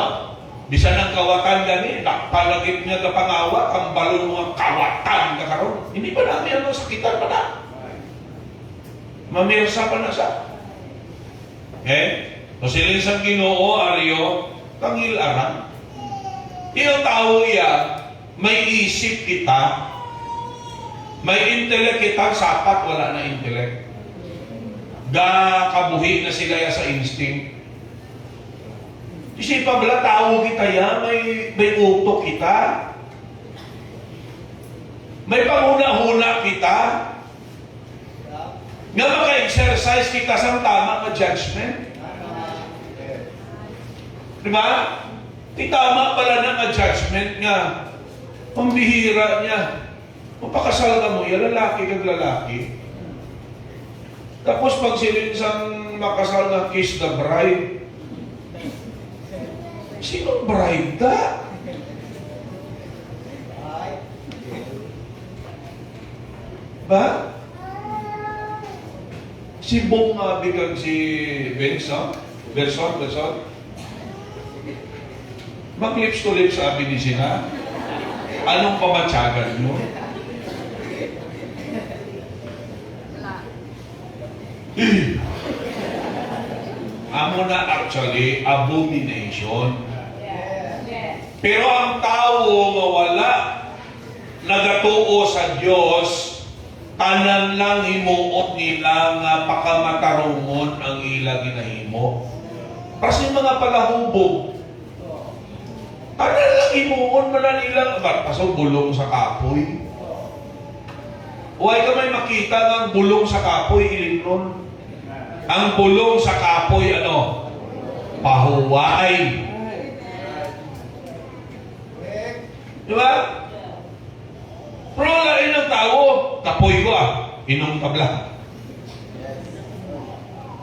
S1: Bisan ang kawatan gani, palagit niya ka pangawa, ang balon mga kawatan ka karon. Hindi pa namin ano, sakitan pa na. Mamirsa pa na sa. Okay? So silin sa Ginoo, Aryo, tangil aran. Iyong tao iya, may isip kita, may intelek kita, sapat wala na intelek. Kabuhi na sila ya sa instinct. Isipa bala tao kita ya, may utok kita. May panguna-huna kita. Nga maka-exercise kita sa tama na judgment. Diba? Tama pala na judgment nga. Pambihira niya. Mapakasal ka mo, yan lalaki kag lalaki. Tapos pag silinsang makasal na kiss the bride, sinong bride ka? Ba? Si Bong bigag si Benson? Mag-lips to lips sabi ni sila. Anong pamatsagan mo? Amo na actually abomination. Pero ang tao nga wala nagatuo sa Diyos, tanan lang himuot nila nga pakamatarungon ang ila ginahimo. Kasi mga palahubog, Ano lang imuon man na nilang, paso bulong sa kapoy. Huwag ka may makita ng bulong sa kapoy, ilimnon. Ang bulong sa kapoy, ano? Pahuway. Diba? Pero wala rin ng tao, kapoy ko inom tabla.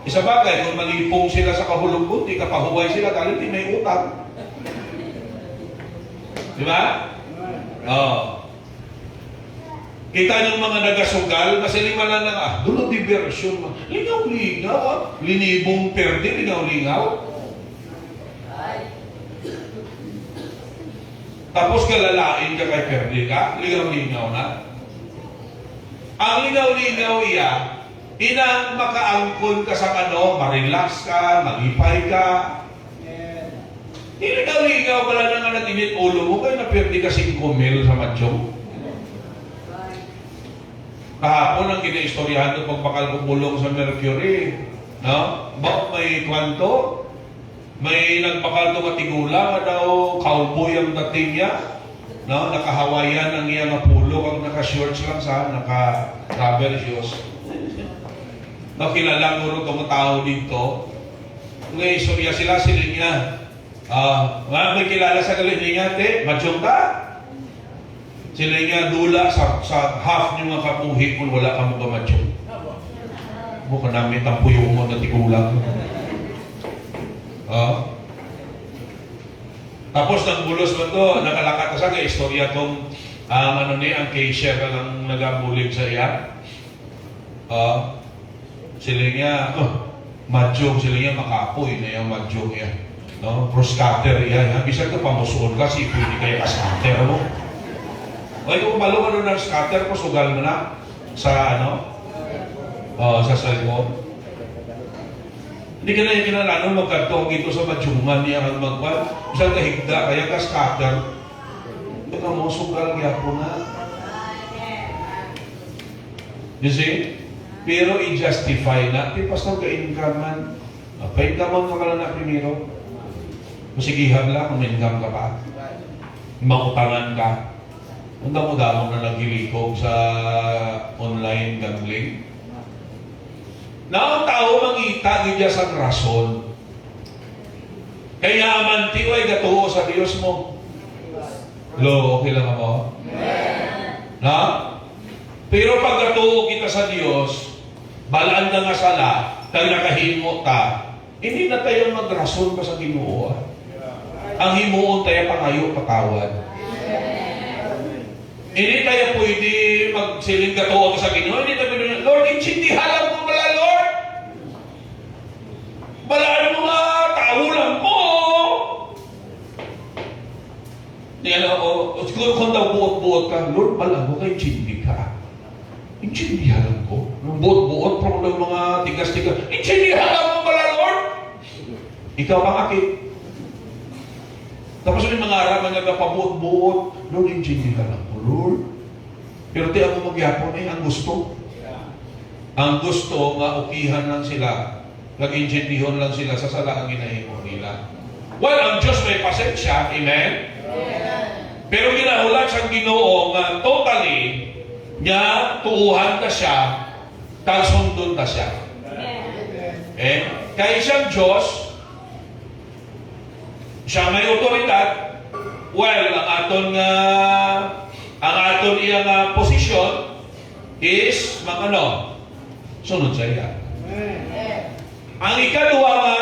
S1: Isa bagay, kung malipong sila sa kahulog-gut, di kapahuway sila, dahil di may utang. Diba? Kita niyong mga nagasugal, kasi lima lang na dulo diversyon. Lingaw-lingaw, linibong perde, lingaw-lingaw. Tapos kalalain ka kay perde ka, lingaw-lingaw na. Ang lingaw-lingaw inang makaangkon ka sa marelax ka, magipay ka. Ligaw-ligaw pala na nga natinit ulo mo, kaya napirdi ka 5 mil sa madyong. Kahapon ang kinaistoryahan ng pagpakal bumulong sa Mercury. No? Bakit may kwanto? May nagpakal ito matigula, daw cowboy ang dating niya. No? Nakahawayan ang iya nga pulo, kag naka-shorts lang sa naka-rubber shoes. No, kilala ko rin itong tao dito. Ngayon, istorya sila niya. May kilala sa kaliningan, madyong ka. Sila nga dula sa half niyo nga kapuhi kung wala ka mga madyong. Mukha namin tampuyong mo na tigulang. Tapos nang bulos mo to, nakalakat sa istorya tong ang cashier lang nagabulig sa iya. Sila nga, madyong, sila nga makapoy na yung madyong yan. No? Pro scatter yan. Bisag ka pamusuon ka, si pwede kaya ka-scatter mo. O ito, kumalo ka doon ng scatter, sugal mo na sa sa cellphone. Hindi ka na yung kinalanon, magkatong ito sa madyungan niya ang magpal. Bisag ka higda, kaya ka-scatter. Ito ka mo, sugal kaya po na. You see? Pero i-justify na, pastor ka-income man. Pa-income ka lang na primero. Masigihan lang kung income ka pa. Mautangan ka. Handa mo damang na naghilikog sa online gambling. Na ang tao mangita gidya sa rason. Kaya amanti ay gatuo sa Diyos mo. Lo, okay lang ako? Na? Pero pag gatuo kita sa Diyos, balaan ka nga sala, kag nakahimo ta, hindi na tayo magrason pa sa Ginoo. Ang himuon tayo pangayo patawad. Hindi tayo pwede magsiling gatuo sa Ginoo. Hindi tayo pwede, Lord, insindihan mo pala, Lord. Balaan mo nga, tao lang po. Hindi siguro kung daw buot-buot ka, Lord, balaan mo kayo, insindi ka. Insindihan ko. Nung buot-buot, pero ng mga tigas-tigas, insindihan mo pala, Lord! Ikaw ang akit. Tapos yung mga araman nga pabuot-buot, Lord, insindihan ko, Lord. Pero di ako magyapon, ang gusto. Ang gusto, nga ukihan lang sila. Nag-insindihan lang sila sa sala ang ginahimo nila. Well, ang Diyos may pasensya, amen? Pero ginahulat sa Ginoo nga totally, niya tuuhan ka siya, kalsundon ka siya. Kaya siyang Diyos, siya may otoridad. Well, ang aton iyang posisyon is sunod sa iya. Ang ikaduha nga,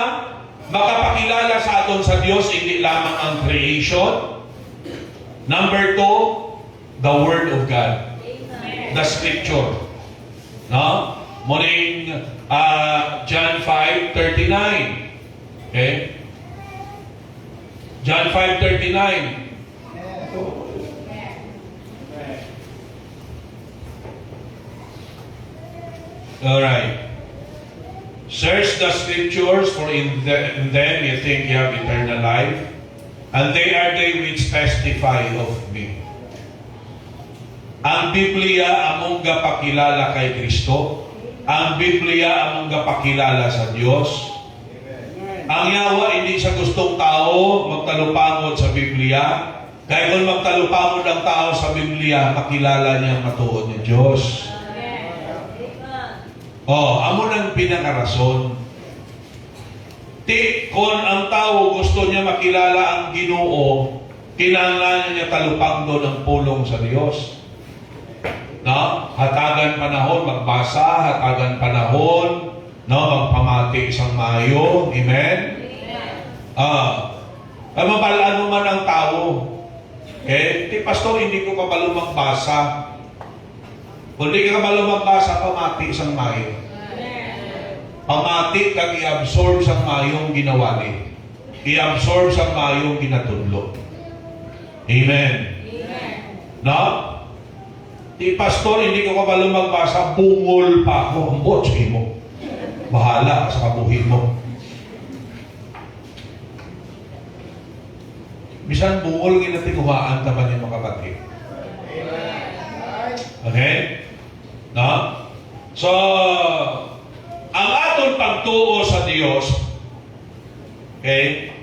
S1: makapakilala sa aton sa Diyos, hindi lamang ang creation. Number 2, the Word of God. The Scripture. No? Muling John 5:39. Okay? John 5:39. Alright. Search the Scriptures, for in them you think you have eternal life, and they are they which testify of me. Ang Biblia among gapakilala kay Kristo. Ang Biblia among gapakilala sa Diyos. Ang yawa, hindi sa gustong tao magtalupangod sa Biblia. Kaya kung magtalupangod ang tao sa Biblia, makilala niya ang matuod ng Diyos. Amo nang pinakarason. Kung ang tao gusto niya makilala ang Ginoo, kinahanglan niya talupang doon ang pulong sa Diyos. No? Hatagan panahon, magbasa, hatagan panahon, no? Magpamati isang mayo. Amen? Mabalaan mo man ang tao. Pastor, hindi ko kabalo magbasa. Kung hindi ka kabalo magbasa, pamati isang mayo. Pamati kag i-absorb sa mayong ginawali. I-absorb sa mayong ginatudlo. Amen. No? Pastor, hindi ko kabalo magbasa, bungol pa ako. Ang botsi mo. Bahala ka sa kabuhin mo. Bisan bungol ginatiguhaan naman yung mga kapatid. Okay? No? So, ang aton pagtuo sa Diyos, okay,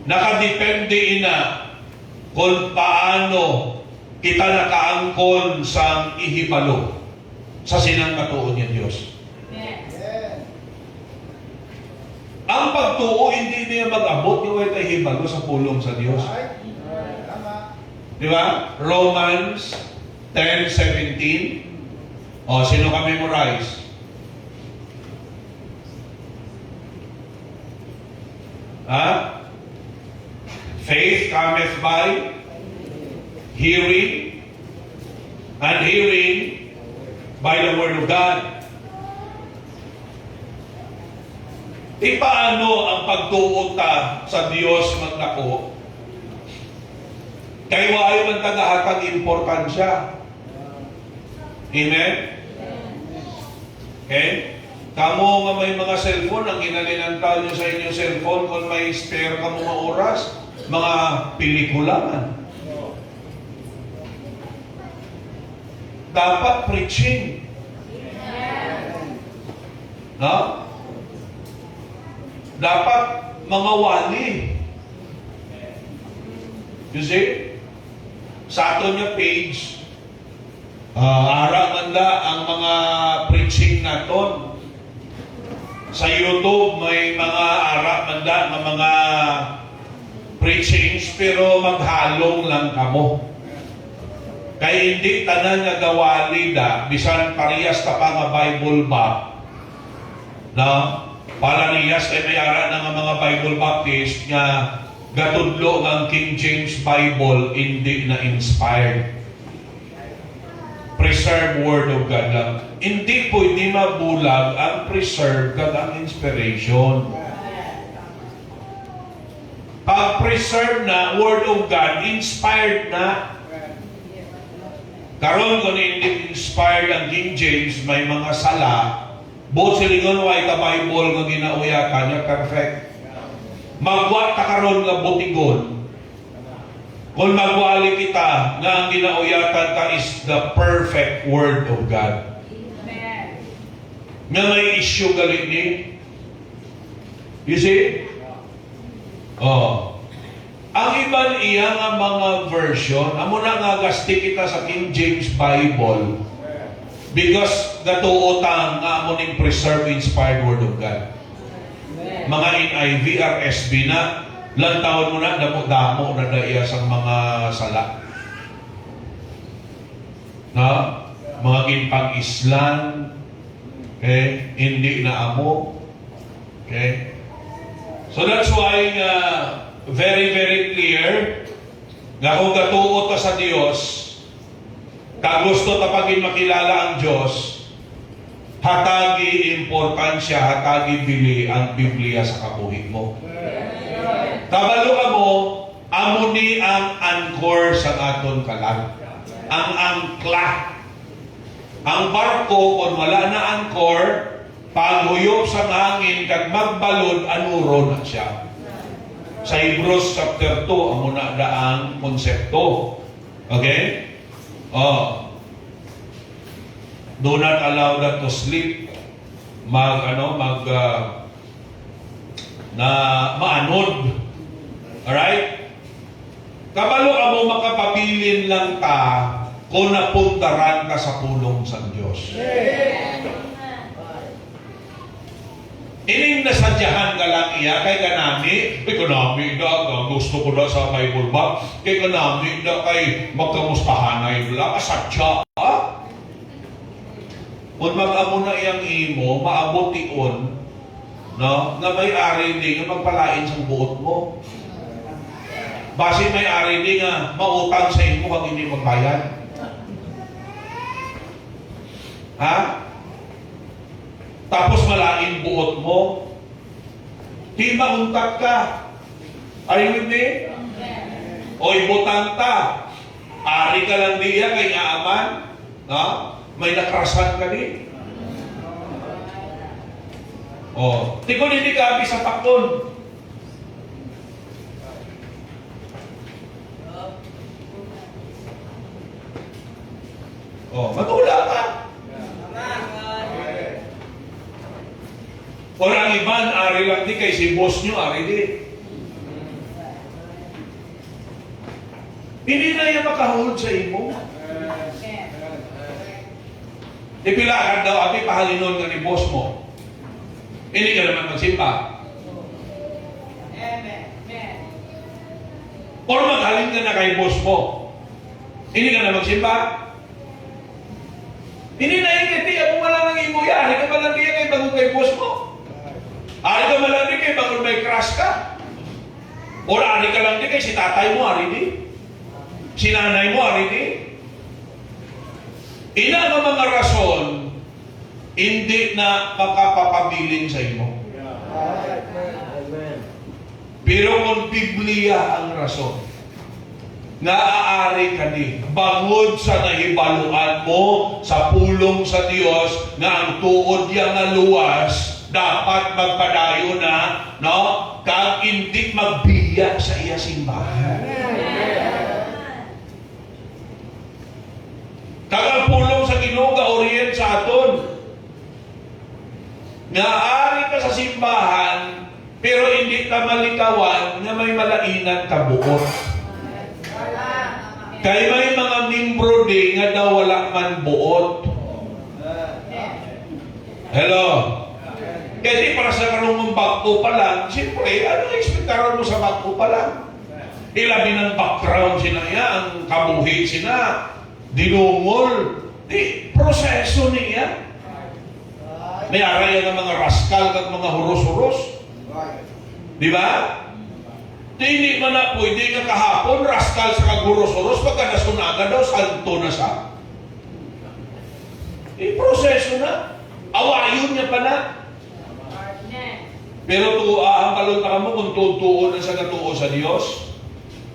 S1: nakadepende na kung paano kita nakaangkon sa ihibalo sa sinang katuo niya Diyos. Ang pagtuo, hindi niya mag-abot yung ito ihibalo sa pulong sa Diyos. Di ba? Romans 10:17. Sino ka memorize? Faith cometh by hearing, and hearing by the Word of God. Paano ang pagtuo ta sa Diyos magdako? Kay waayo man tagahatag importansya. Amen? Okay? Kamo nga may mga cellphone, ang ginalinantal nyo sa inyong cellphone, kung may spare ka mga oras, mga pelikula man. Dapat preaching. No? Dapat mga wali. You see? Sa ato niya page, aramanda ang mga preaching naton. Sa YouTube, may mga aramanda ng mga preachings, pero maghalong lang kamo. Kaya hindi tanan nga gawali da, bisan parehas ta pa nga Bible ba, no? Palariyas kay may ara ng mga Bible Baptist nga gatudlo ng King James Bible hindi na inspired. Preserved Word of God lang. Hindi pwede mabulag ang preserved kag ang inspiration. Pag preserved na Word of God, inspired na. Karon kung hindi inspired ang King James, may mga sala. Both silingon way ka Bible nga ginauya kanya perfect. Magwa ta karon nga butigon. Kung magwali kita nga ang ginauyatan ka is the perfect Word of God. Amen. Nga may issue galing ni. You see? Ang iban iya nga mga version, amo na nga gasti kita sa King James Bible. Because gatuotang nga amo ning preserved inspired Word of God. Mga NIV, RSV na, lantaon mo na, damo-damo na daiya sa mga sala. No? Mga ginpang-Islam, okay? Hindi na amo. Okay? So that's why, very, very clear, na kung gatuot ka sa Diyos, kagusto tapagin makilala ang Diyos, hatagi importansya, hatagi bili ang Biblia sa kabuhi mo. Kabalo ka mo, amo ni ang anchor sa aton kalag. Ang angkla. Ang barko, kung wala na anchor, paghuyop sa hangin, kag magbalod, anuro na siya. Sa Hebrews chapter 2, amo na daang konsepto. Okay? Do not allow that to sleep. na maanod. Alright? Kabalo ka mo makapabilin lang ka kung napuntaran ka sa pulong sa Diyos. Ining nasadyahan ka lang iya, kay kanami na, gusto ko na sa Bible ba? Kay kanami na, kay magkamustahanay lang, asadya, ha? Kung mag-amo na iyang imo, maabot iyon, no? Nga may-ari din, nga magpalain sa buot mo. Base may-ari din nga, mautang sa imo kung hindi magbayad. Ha? Tapos malain buot mo. Di mauntat ka. Are you with me? O ibutang ta. Ari ka lang diya kay ngaaman. No? May nakrasan ka din. O, di ko hindi ka sa pakon. O, matula ka. Orang iban, ari lang di kay si boss nyo, ari di. Hindi na yan makahulog sa imo. Ipilakan daw, abi pahalinon ka ni boss mo. Hindi ka naman magsimpa. Or maghalin ka na kay boss mo. Hindi ka na magsimpa. Hindi na ingiti, ako wala nang imo yan. Hindi ka malang diya kay bago kay boss mo. Ari ka malang di kay bago may crush ka. O ari ka lang di kay si tatay mo, ari di. Si nanay mo, ari di. Ina ang mga rason, hindi na makapapabilin sa imo. Pero kung Biblia ang rason, naaari ka di, bangod sa nahibaluan mo sa pulong sa Diyos na ang tuod niya nga luwas, dapat magpadayo na, no? Kag hindi magbiya sa iya simbahan. Kag ang pulong sa Ginoo ga-orient sa aton. Naari ka sa simbahan, pero hindi ka malikawan na may malainan ka buot. Kaya may mga membro din nga daw wala man buot. Hello? Kaya di para sa karong bagko pa lang, siyempre, ano expectaran mo sa bagko pa lang? Ilabi ng background sila niya, ang kabuhi sila, dinungol, di, proseso niya. May araya ng mga raskal at mga huros-huros. Di ba? Di hindi man na pwede nga kahapon, raskal sa kaguros-huros, pagka nasunaga daw, santo na siya. Proseso na. Awayon niya pa na. Pero ang kaluntakan mo kung tutuon na sa natuo sa Diyos,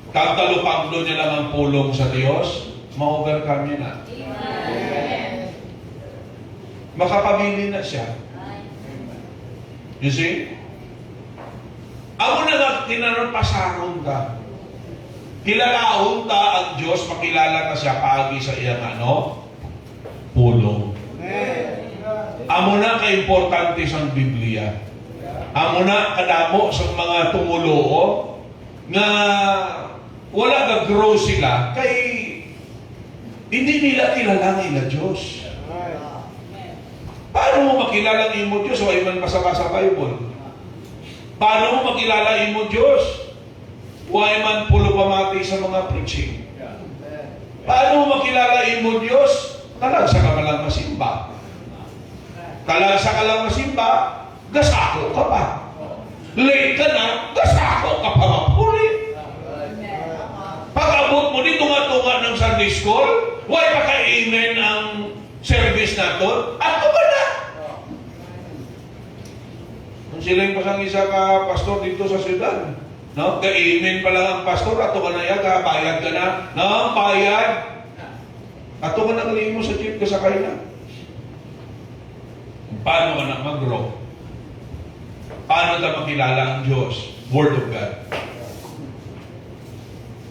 S1: kagtalupagdo niya lang ang pulong sa Diyos, ma-overcome niya na. Makapamili na siya. You see? Ako na tinanong pasaron ka. Kilalaon ta ang Diyos, makilala ka siya pagi sa iyang pulong. Amo na ka-importante sa Biblia. Amo na kadamo sa mga tumuloo nga wala ga-grow sila kay hindi nila kilala nila Diyos. Paano mo makilala ni mo Diyos? Wala man masama sa Bible. Paano mo makilala mo Diyos? Wala man pulo pamati sa mga preaching. Paano mo makilala mo Diyos? Talagsa ka lang masimba. Talagsa ka lang masimba, gasako ka pa. Late ka na, gasako ka pa mapuli. Pag-abot mo dito nga ng Sunday School, why pa ka-amen ang service na to? Ako ba na? Kung sila yung pasang isa ka pastor dito sa syudad, no? Ka-amen pa lang ang pastor, ato ka na yan, bayad ka na. No, bayad. Ato ka na galing mo sa jeep, kasakay na. Paano ka na mag-grow? Paano ka makilala ang Diyos? Word of God.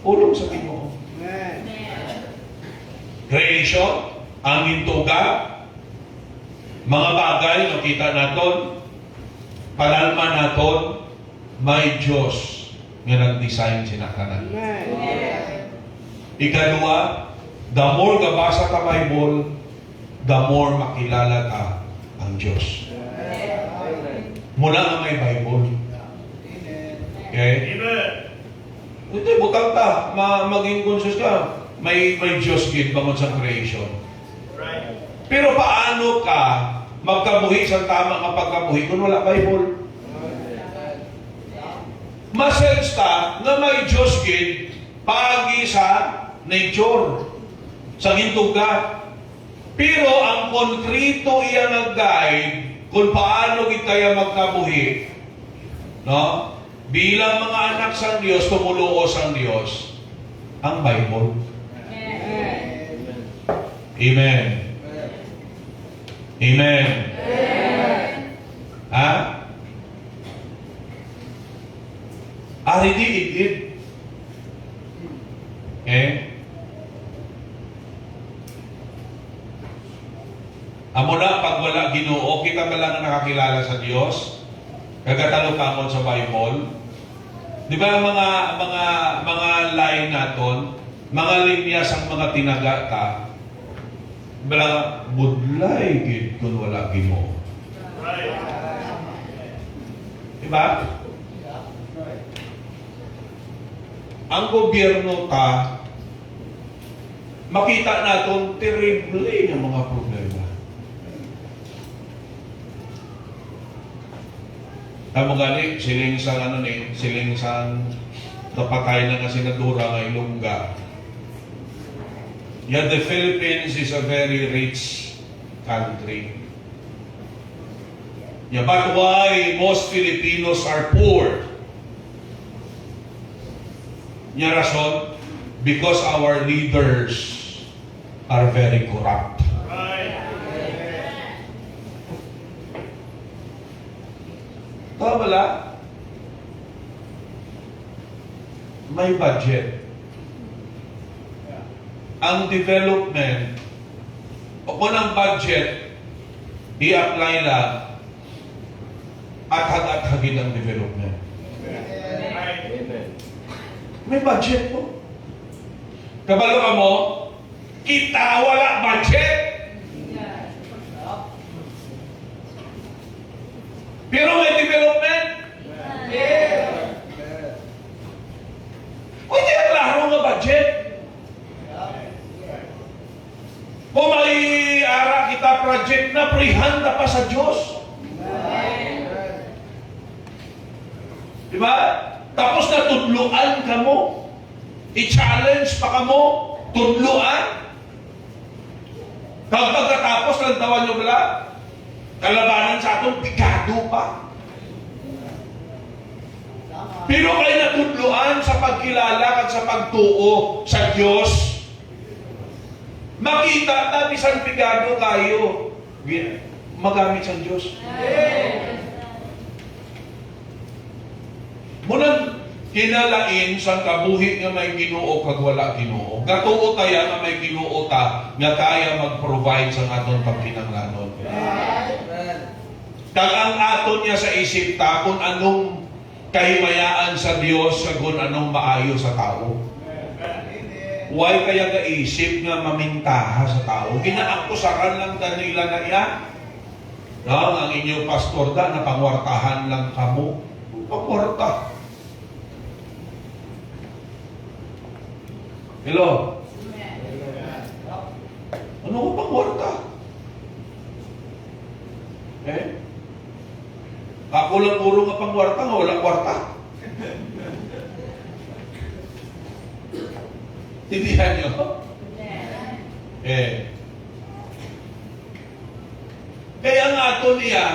S1: Ulong sa Ginoo. Creation, ang intuga, mga bagay, nakita naton, panalma naton, may Diyos nga nag-design sinakanan. Ikadua, the more gabasa ka Bible, the more makilala ka ang Diyos. Muna nga may Bible. Okay? Hindi, butang ta. Maging conscious ka. May Diyos gid bangon sa creation. Pero paano ka magkabuhi sa tama nga pagkabuhi kung wala Bible? Masense ka nga may Diyos gid paagi sa nature, sa gintuga. Pero ang konkrito iya nag-guide kung paano gid kaya magkabuhi, no? Bilang mga anak sa Diyos, tumuluos ang Diyos, ang Bible. Amen. Amen. Ha? Ari di igid. Okay? Amo na pag wala Ginoo, kita ba lang nakakilala sa Diyos? Kagatalo ka sa Bible. Di ba ang mga line naton, mga linyas ang mga tinaga ka, bala budlay gid kung wala Ginoo. Diba? Ang gobyerno ta, makita naton terrible ng mga problema. Tamo gani, siling sa napatay na nga senadora nga Ilongga. Yet the Philippines is a very rich country. Yeah, but why most Filipinos are poor? Yung rason, because our leaders are very corrupt. Tama ba? May budget. Ang development, o kung ang budget, i-apply lang at hag-hagin ang development. May budget po. Kabalo ka mo, kita wala budget. Pero may development. Kung hindi ang klaro nga budget. Kung may ara kita project na prihanda pa sa Diyos. Diba? Tapos natudluan ka mo. I-challenge pa ka mo. Tudluan. Kapag katapos, lantawan nyo bala, kalabanan sa atong pigado pa. Pero kayo natudluan sa pagkilala at sa pagtuo sa Diyos. Makita na bisan pigado kayo. Magamit sa Diyos. Munang kinalain sa kabuhi nga may Ginoo kag wala Ginoo. Gatuo kaya nga may Ginoo ta nga kaya mag-provide sa aton pagkinahanglanon. Kag ang aton niya sa isip ta kung anong kahimayaan sa Dios sa kung anong maayo sa tao. Why kaya kaisip nga mamintaha sa tao? Kinaakusaran lang kanila na iya. No, ang inyong pastor da na pangwartahan lang kamo. Pangwarta. Hello? Ano ko pangwarta? Ako lang puro nga pangwarta nga walang kwarta. Tindihan nyo? Kaya nga ato niya,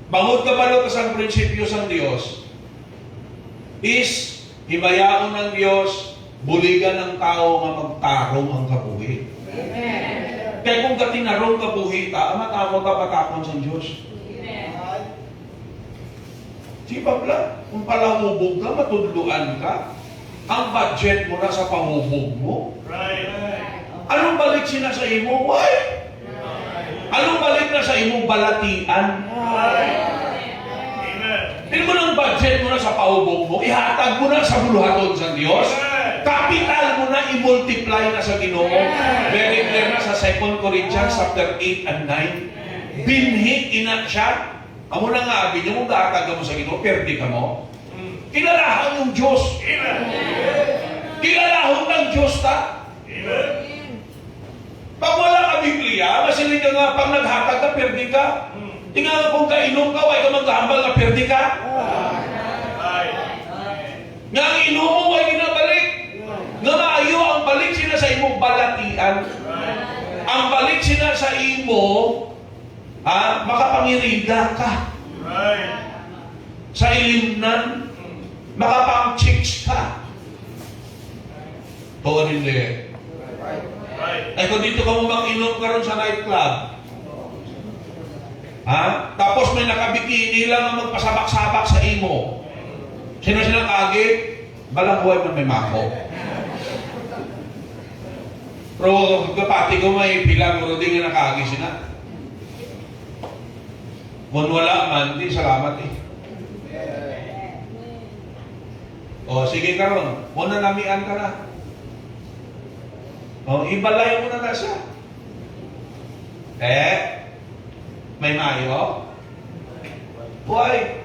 S1: bangod ka balot sa prinsipyo sa Diyos, is himayaon ng Diyos, buligan ng tao nga magtarong ang kabuhi. Kaya kung katinarong kabuhi ta, matakot ka patakon sa Diyos. Di ba pala? Kung palahubog ka, matudluan ka, ang budget mo na sa pahubog mo. Anong balik sina sa imo? Why? Anong balik na sa imong balatian? Pero mo ng
S2: budget mo na sa paubok mo, ihatag mo na sa buluhaton sa Diyos. Capital mo na, i-multiply na sa Ginoo. Very clear na sa 2 Corinthians chapter 8 and 9. Binhi ina siya. Amo na nga, abin yung gahatag mo sa Ginoo, perdi ka mo. Kilalahan yung Diyos. Kilalahon ng Diyos ta. Pag wala ka Biblia, masilin ka nga, pag naghatag ka, perdi ka. Tingnan nga kung kainom ka, huwag ka maghahambal ka, perdi ka. Nga ang inom mo, huwag ginabalik. Nga maayo, ang balik sila sa imo, balatian. Ang balik sila sa imo, makapangirida ka. Sa ilimnan, makapang-chicks ka. Tuwa hindi. Ay kung dito ka mo mag-inom ka ron sa nightclub, tapos may nakabikini lang ang magpasabak-sabak sa imo. Sino silang agi? Balang buhay man may mako. Pero kapati ko may bilang mo din nga nakagi sila. Kung wala man, di salamat eh. O sige ka ron, muna namian ka na. O ibalay mo na siya. May mayo? Buhay.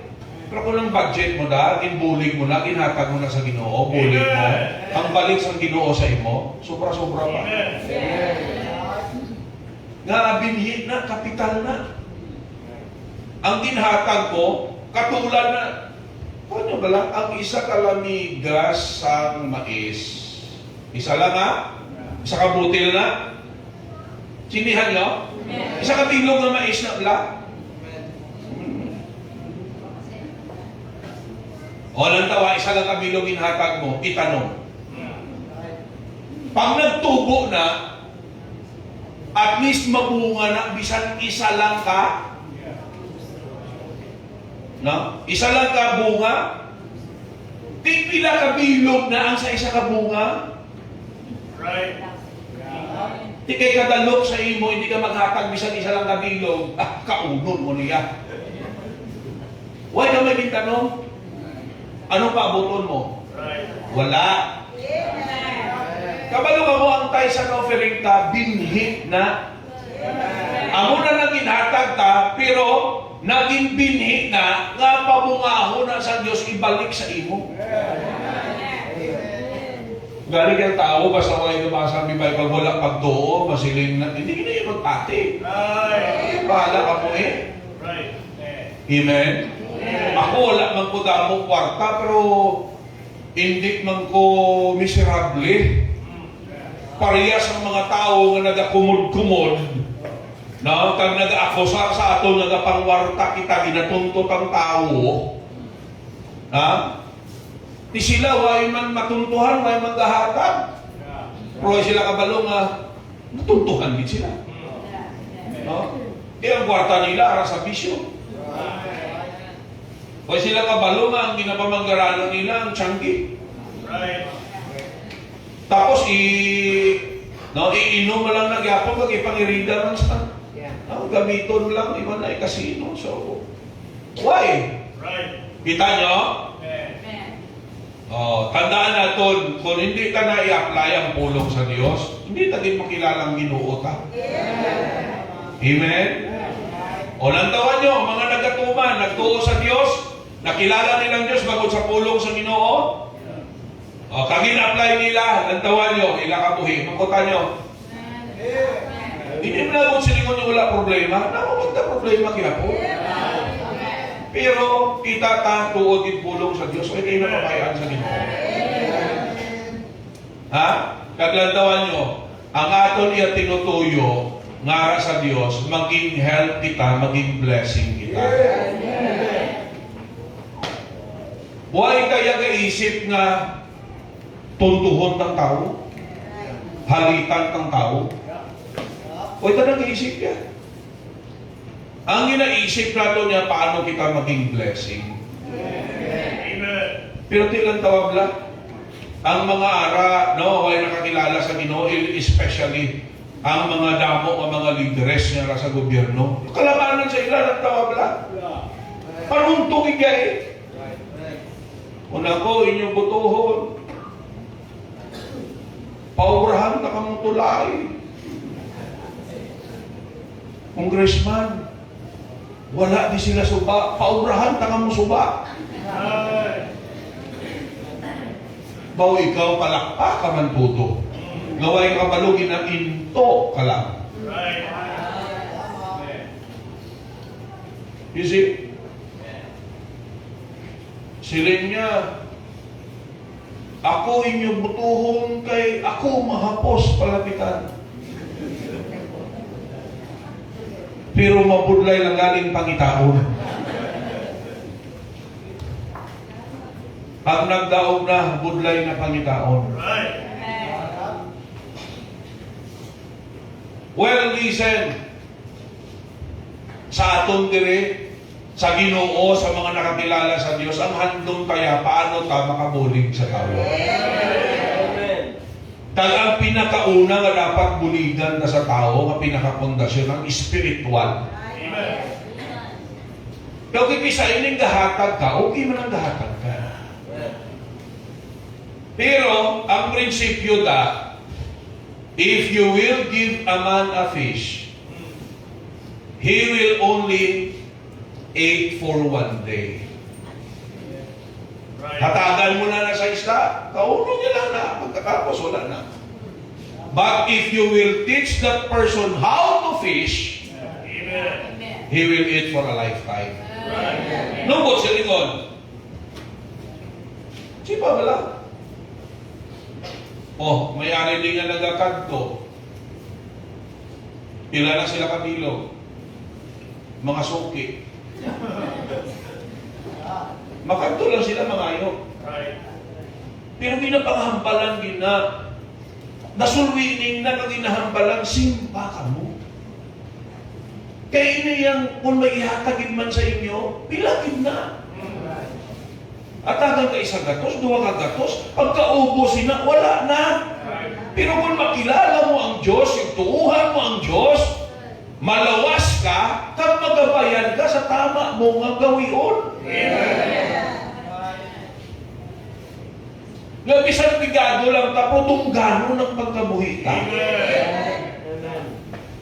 S2: Pero kung ang budget mo na, ginbulig mo na, ginhatag mo na sa Ginoo, bulig mo, ang balik sa Ginoo sa imo, sobra-sobra pa. Nga binhi na, kapital na. Ang ginhatag ko, katulad na, paano ba lang, ang isa kalamigas sa mais, isa lang isa ka butil na, sinihan nyo, isa ka tilog na mais na black, o lang tawa, isa lang kabilog inhatag mo, itanong. Pag nagtubo na, at least mabunga na, bisan isa lang ka, no? Isa lang ka bunga, di pila kabilog na ang sa isa ka bunga.
S3: Right.
S2: Di kay kadalok sa imo, hindi ka maghatag, bisan isa lang kabilog, kaunon mo niya. Why ka may tanong? Ano pa abuton mo?
S3: Right.
S2: Wala. Kabalo ka mo ang tayo sa offering ta, binhi na. Amo na nang ginhatag ta, pero naging binhi na, nga pabungaho na sa Diyos ibalik sa imo. Galing ang tao, basta wala yung nabasa ang Bible, wala pagdoo, masiling na, hindi na yung magpati. Bahala ka mo eh.
S3: Right.
S2: Amen? Ako wala man ko damo kwarta, pero hindi man ko miserable. Parehas ang mga tao nga nagakumod-kumod, na kag nag-akusar sa ato, nagapangwarta kita, ginatuntot ang tao. Di sila, way man matuntuhan, way man gahatag. Pero sila kabalo nga, natuntuhan din sila. Ang kwarta nila, ara sa bisyo. O sila kabalo nga, ang ginapamanggarano nila, ang tiyanggi.
S3: Right.
S2: Tapos, iinom mo lang nagyapon, mag-ipangirida man sa gamiton lang, iman na kasino. So, why?
S3: Right.
S2: Kita nyo? Tandaan natin, kung hindi ka na i-apply ang pulong sa Diyos, hindi natin makilalang Ginoo ta. Amen? O lantawan nyo, mga nagatuman, nagtuo sa Diyos, nakilala nilang Diyos bago sa pulong sa Ginoo. Kag in-apply nila, lantawan nyo, ilakabuhi, makuta nyo. Hindi mo na kung silingon nyo wala problema, nakamagda problema kaya po. Pero kita ta tuod din pulong sa Diyos, ay kayo napapayaan sa Ginoo. Kaglantawan nyo, ang aton iya tinutuyo, ngara sa Diyos, maging help kita, maging blessing kita. Huwag kaya kaisip nga tuntuhon ng tao, halitan ng tao. Huwag ka nang isip yan. Ang ginaisip nato niya, paano kita maging blessing.
S3: Amen.
S2: Pero tilang tawag lang, ang mga ara, ay nakakilala sa Ginoo, especially ang mga damo, ang mga lideres niya sa gobyerno. Kalamanan sa ilan ang tawag lang. Paruntong igay. Una ko, inyong butuhon. Paurahan na kamong tulay. Congressman, wala di sila suba. Paurahan na kamong suba.
S3: Right.
S2: Bawo ikaw palakpa ka man tuto. Gaway ka balugin ng into ka lang.
S3: Right.
S2: You see? Silin niya, ako inyong butuhon kay ako mahapos palapitan. Pero mabudlay lang galing pangitaon. Ang nagdaog na, budlay na pangitaon.
S3: Right.
S2: Well, listen. Sa aton dire, sa Ginoo, sa mga nakakilala sa Diyos, ang handong kaya paano ta makabulig sa tao. Kaya ang pinakauna nga dapat buligan ta sa tao, ang pinakapundasyon, ang spiritual.
S3: Amen.
S2: Kaya kipisa ining gahatag ka, okay man ang gahatag ka. Pero, ang prinsipyo da, if you will give a man a fish, he will only eat for one day.
S3: Right.
S2: Hatagan mo na sa isla, kaunong niya lang na, pagkatapos wala na. But if you will teach that person how to fish,
S3: Amen.
S2: he will eat for a lifetime.
S3: Right.
S2: Lungkot sa lingon. Sipa wala. Oh, may-ari din nga nagakadto. Pila na sila kabilog. Mga suki. Makadto lang sila mga ayo.
S3: Right.
S2: Pero ginapanghampalan gina. Nasulwining na kag ginahampalan, simpa ka mo. Kaya inayang kung may ihatagid man sa inyo, pilagid na. At hanggang ka isang gatos, duwa ka gatos, pagkaubusin na, wala na. Pero kung makilala mo ang Diyos, yung tuuhan mo ang Diyos, malawas ka, kag magabayan ka sa tama mo nga gawion. Nga bisan bigado lang ta, putunggano ng pagkabuhi ka.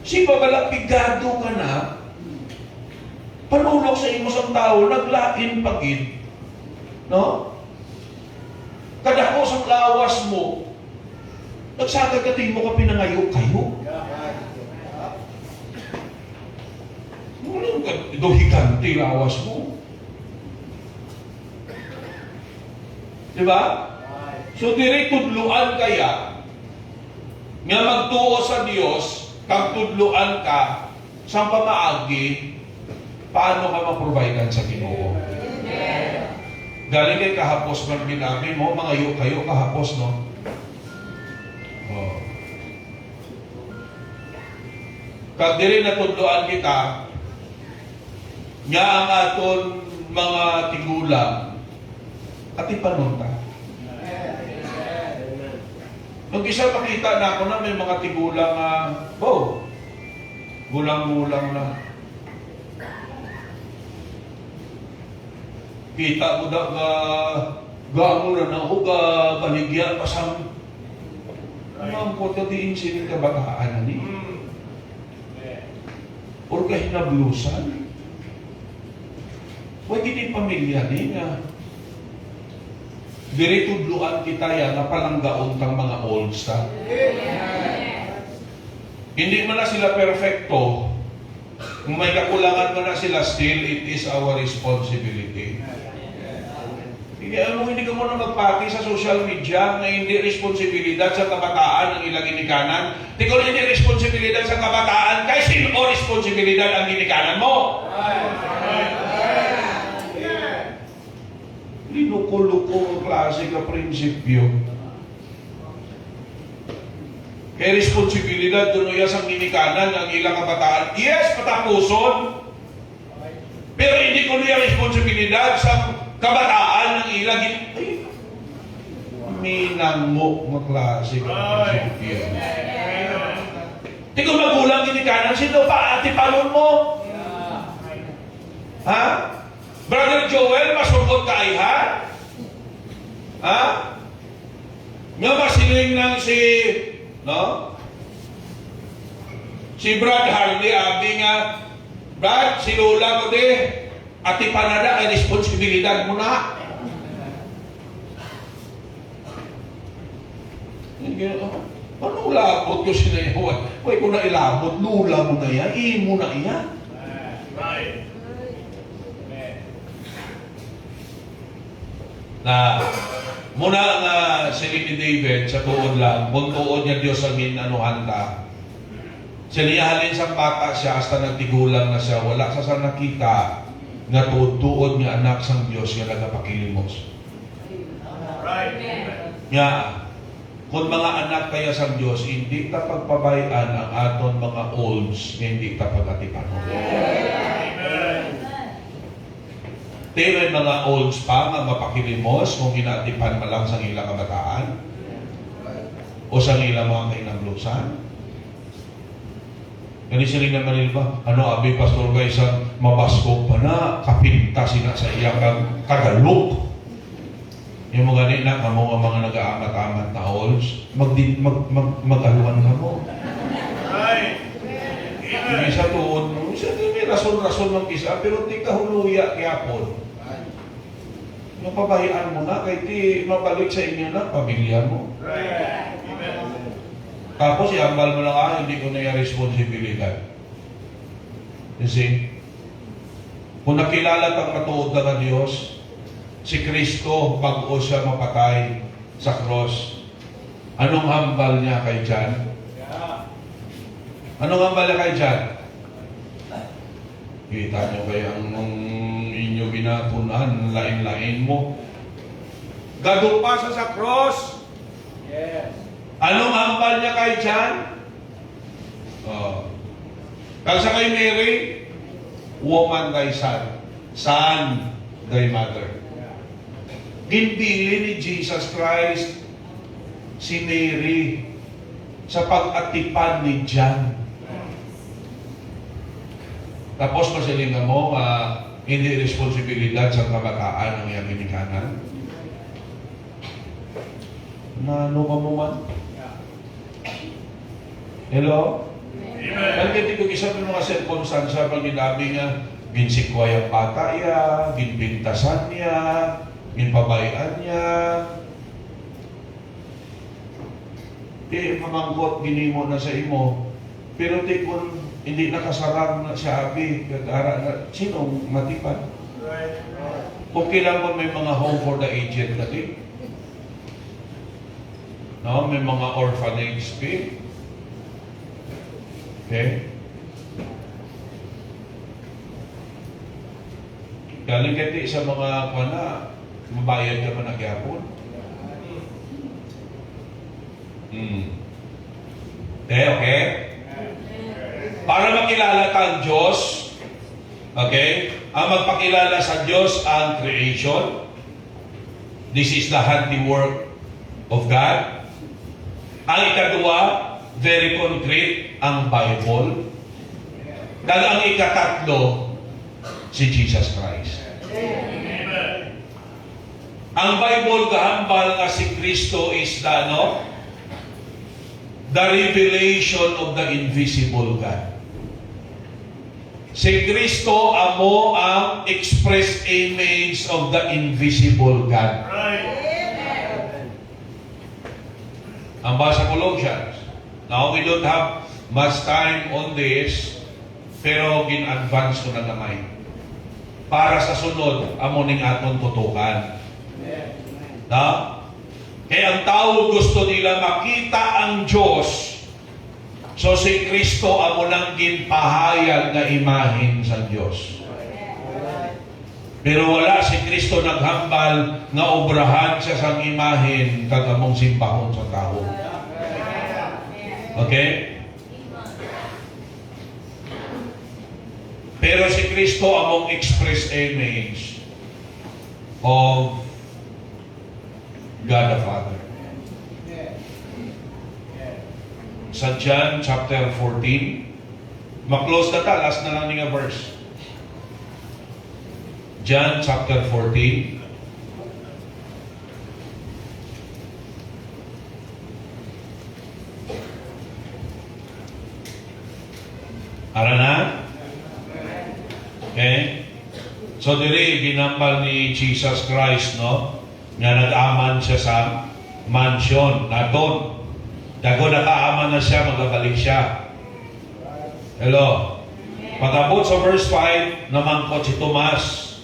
S2: Si babala bigado ka na, panulok sa imo sang tao, naglain pagid. No? Kadako sa lawas mo, nagsagad ka mo ka pinangayo kayo. Mulang ka, ito higante lawas mo. Diba? So, diri tudluan kaya, nga magtuo sa Diyos, kag tudluan ka, sa pamaagi, paano ka ma-providean sa Ginoo? Galing kay kahapos man ginabi mo, mga kayo kahapos, no? Oh. Kag diri natudloan kita, nga ang aton mga tigulang, at ipanunta. Nung isa makita na ako na may mga tigulang, gulang-gulang na. Kita ko na gamo na ako, baligya, pasang ano ang koto diin sining kabataan ni? Or kahinablusan? Huwag hindi pamilya ni nga. Diri tudluan kita yan na palanggaon tang mga old stuff. Hindi man na sila perfecto. Kung may kakulangan man na sila, still it is our responsibility. Hindi ka muna magpati sa social media na hindi responsibilidad sa kabataan ang ilang ginikanan. Di ko hindi responsibilidad sa kabataan, kaya sino responsibilidad ang ginikanan mo? Linuko-luko ang klase ka prinsipyo. Kaya responsibilidad doon niya sa ginikanan ang ilang kabataan. Yes, patapuson. Pero hindi ko niya responsibilidad sa kabataan ng ilang minang mo mga klase ka prinsipyo. Di ko magulang ginikanan, sino pa ati palon mo? Ha? Brother Joel, masugod ka ay ha? Ha? Nga masiling lang si, no? Si Brad Harley, abi nga, Brad, si Lola ko di, ati panada, ay responsibilidad mo na. Ano labot ko sinayawan? Huwag ko na ilabot, lula mo na yan, imo na yan.
S3: Right. Amen.
S2: Na muna nga si ni David sa tuod lang, kung tuod niya Diyos ang inanuhan ta. Siniyahalin sa bata siya hasta nagtigulang na siya, wala sa nakita nga tuod nga anak sang Diyos nga nagapakilimos.
S3: Right. Amen.
S2: Nga, kung mga anak kaya sang Diyos, hindi ta pagpabayaan ang aton mga olds nga hindi ta pagatipan.
S3: Amen.
S2: Pero mga olds pa nga mapakilimos kung ginatipan pa lang sang ilang kabataan o sang ilang mga kainablusan. Kani sila naman nila ba? Ano, abi, Pastor guys, mabaskog pa na, kapinta sila sa iyang kagalok. Yung mga nina, kamo ang mga nag-aamat-amat na halls, mag-aluan ka mo.
S3: Right.
S2: Yung
S3: Amen.
S2: isa tuon mo, isa din may rason-rason ng isa, pero di ka huluya kaya po. Yung pabayaan mo na, kahit di mabalik sa inyo na, pamilya mo.
S3: Right. Amen.
S2: Tapos iambal mo lang, hindi ko na yung responsibilidad. Kasi, kung nakilala kang matuod na Diyos, si Kristo, bago siya mapatay sa cross, anong hambal niya kay John?
S3: Yeah.
S2: Anong hambal niya kay John? Kita niyo kayo ang inyo binatunan, lain-lain mo. Gadupa siya sa cross.
S3: Yes.
S2: Anong hambal niya kay John? Kalsa kay Mary, woman thy son, son thy mother. Ginbili ni Jesus Christ si Mary sa pag-atipan ni John. Tapos masilingan mo, hindi responsibilidad sa kabataan ng iyang ginikanan. Na ano ka mo man? Hello?
S3: Amen.
S2: Pagkati ko isa ng mga sirkunstansya pag ginabi nga, ginsikway ang bata niya, ginbintasan niya, ginpabayaan niya. Di mamangkot, ginimo na sa imo. Pero di kung hindi nakasarang na siya abi, kagara na, sinong matipan?
S3: Right.
S2: Kung kailangan may mga home for the aged natin. No, may mga orphanage din. Okay? Galing kati sa mga kana, mabayad ka man nagyapon. Okay? Para makilala kang Diyos, okay? Ang magpakilala sa Diyos ang creation. This is the handiwork of God. Ang ikadua, very concrete, ang Bible. Dahil ang ikatatlo, si Jesus Christ.
S3: Amen.
S2: Ang Bible kahambal nga si Kristo is the, the revelation of the invisible God. Si Kristo amo ang express image of the invisible God.
S3: Right.
S2: Ang basa Colossians. Now, we don't have much time on this, pero gin-advance ko na gamay. Para sa sunod, amo ning aton tutukan. Na? Kaya ang tao gusto nila makita ang Diyos. So si Kristo amo nang ginpahayag na imahin sa Diyos. Pero wala si Kristo naghambal nga obrahan siya sang imahin kag among simbahon sa tao. Okay? Pero si Kristo among express image of God the Father. Sa John chapter 14, ma-close na ta, last na lang nga verse. John chapter 14,
S1: Ara na? Okay? So, diri, ginambal ni Jesus Christ, no? Nga nag-aman siya sa mansion. Naton. Dago nakaaman na siya, magabalik siya. Hello? Pag-abot sa verse 5, namangkot si Tomas.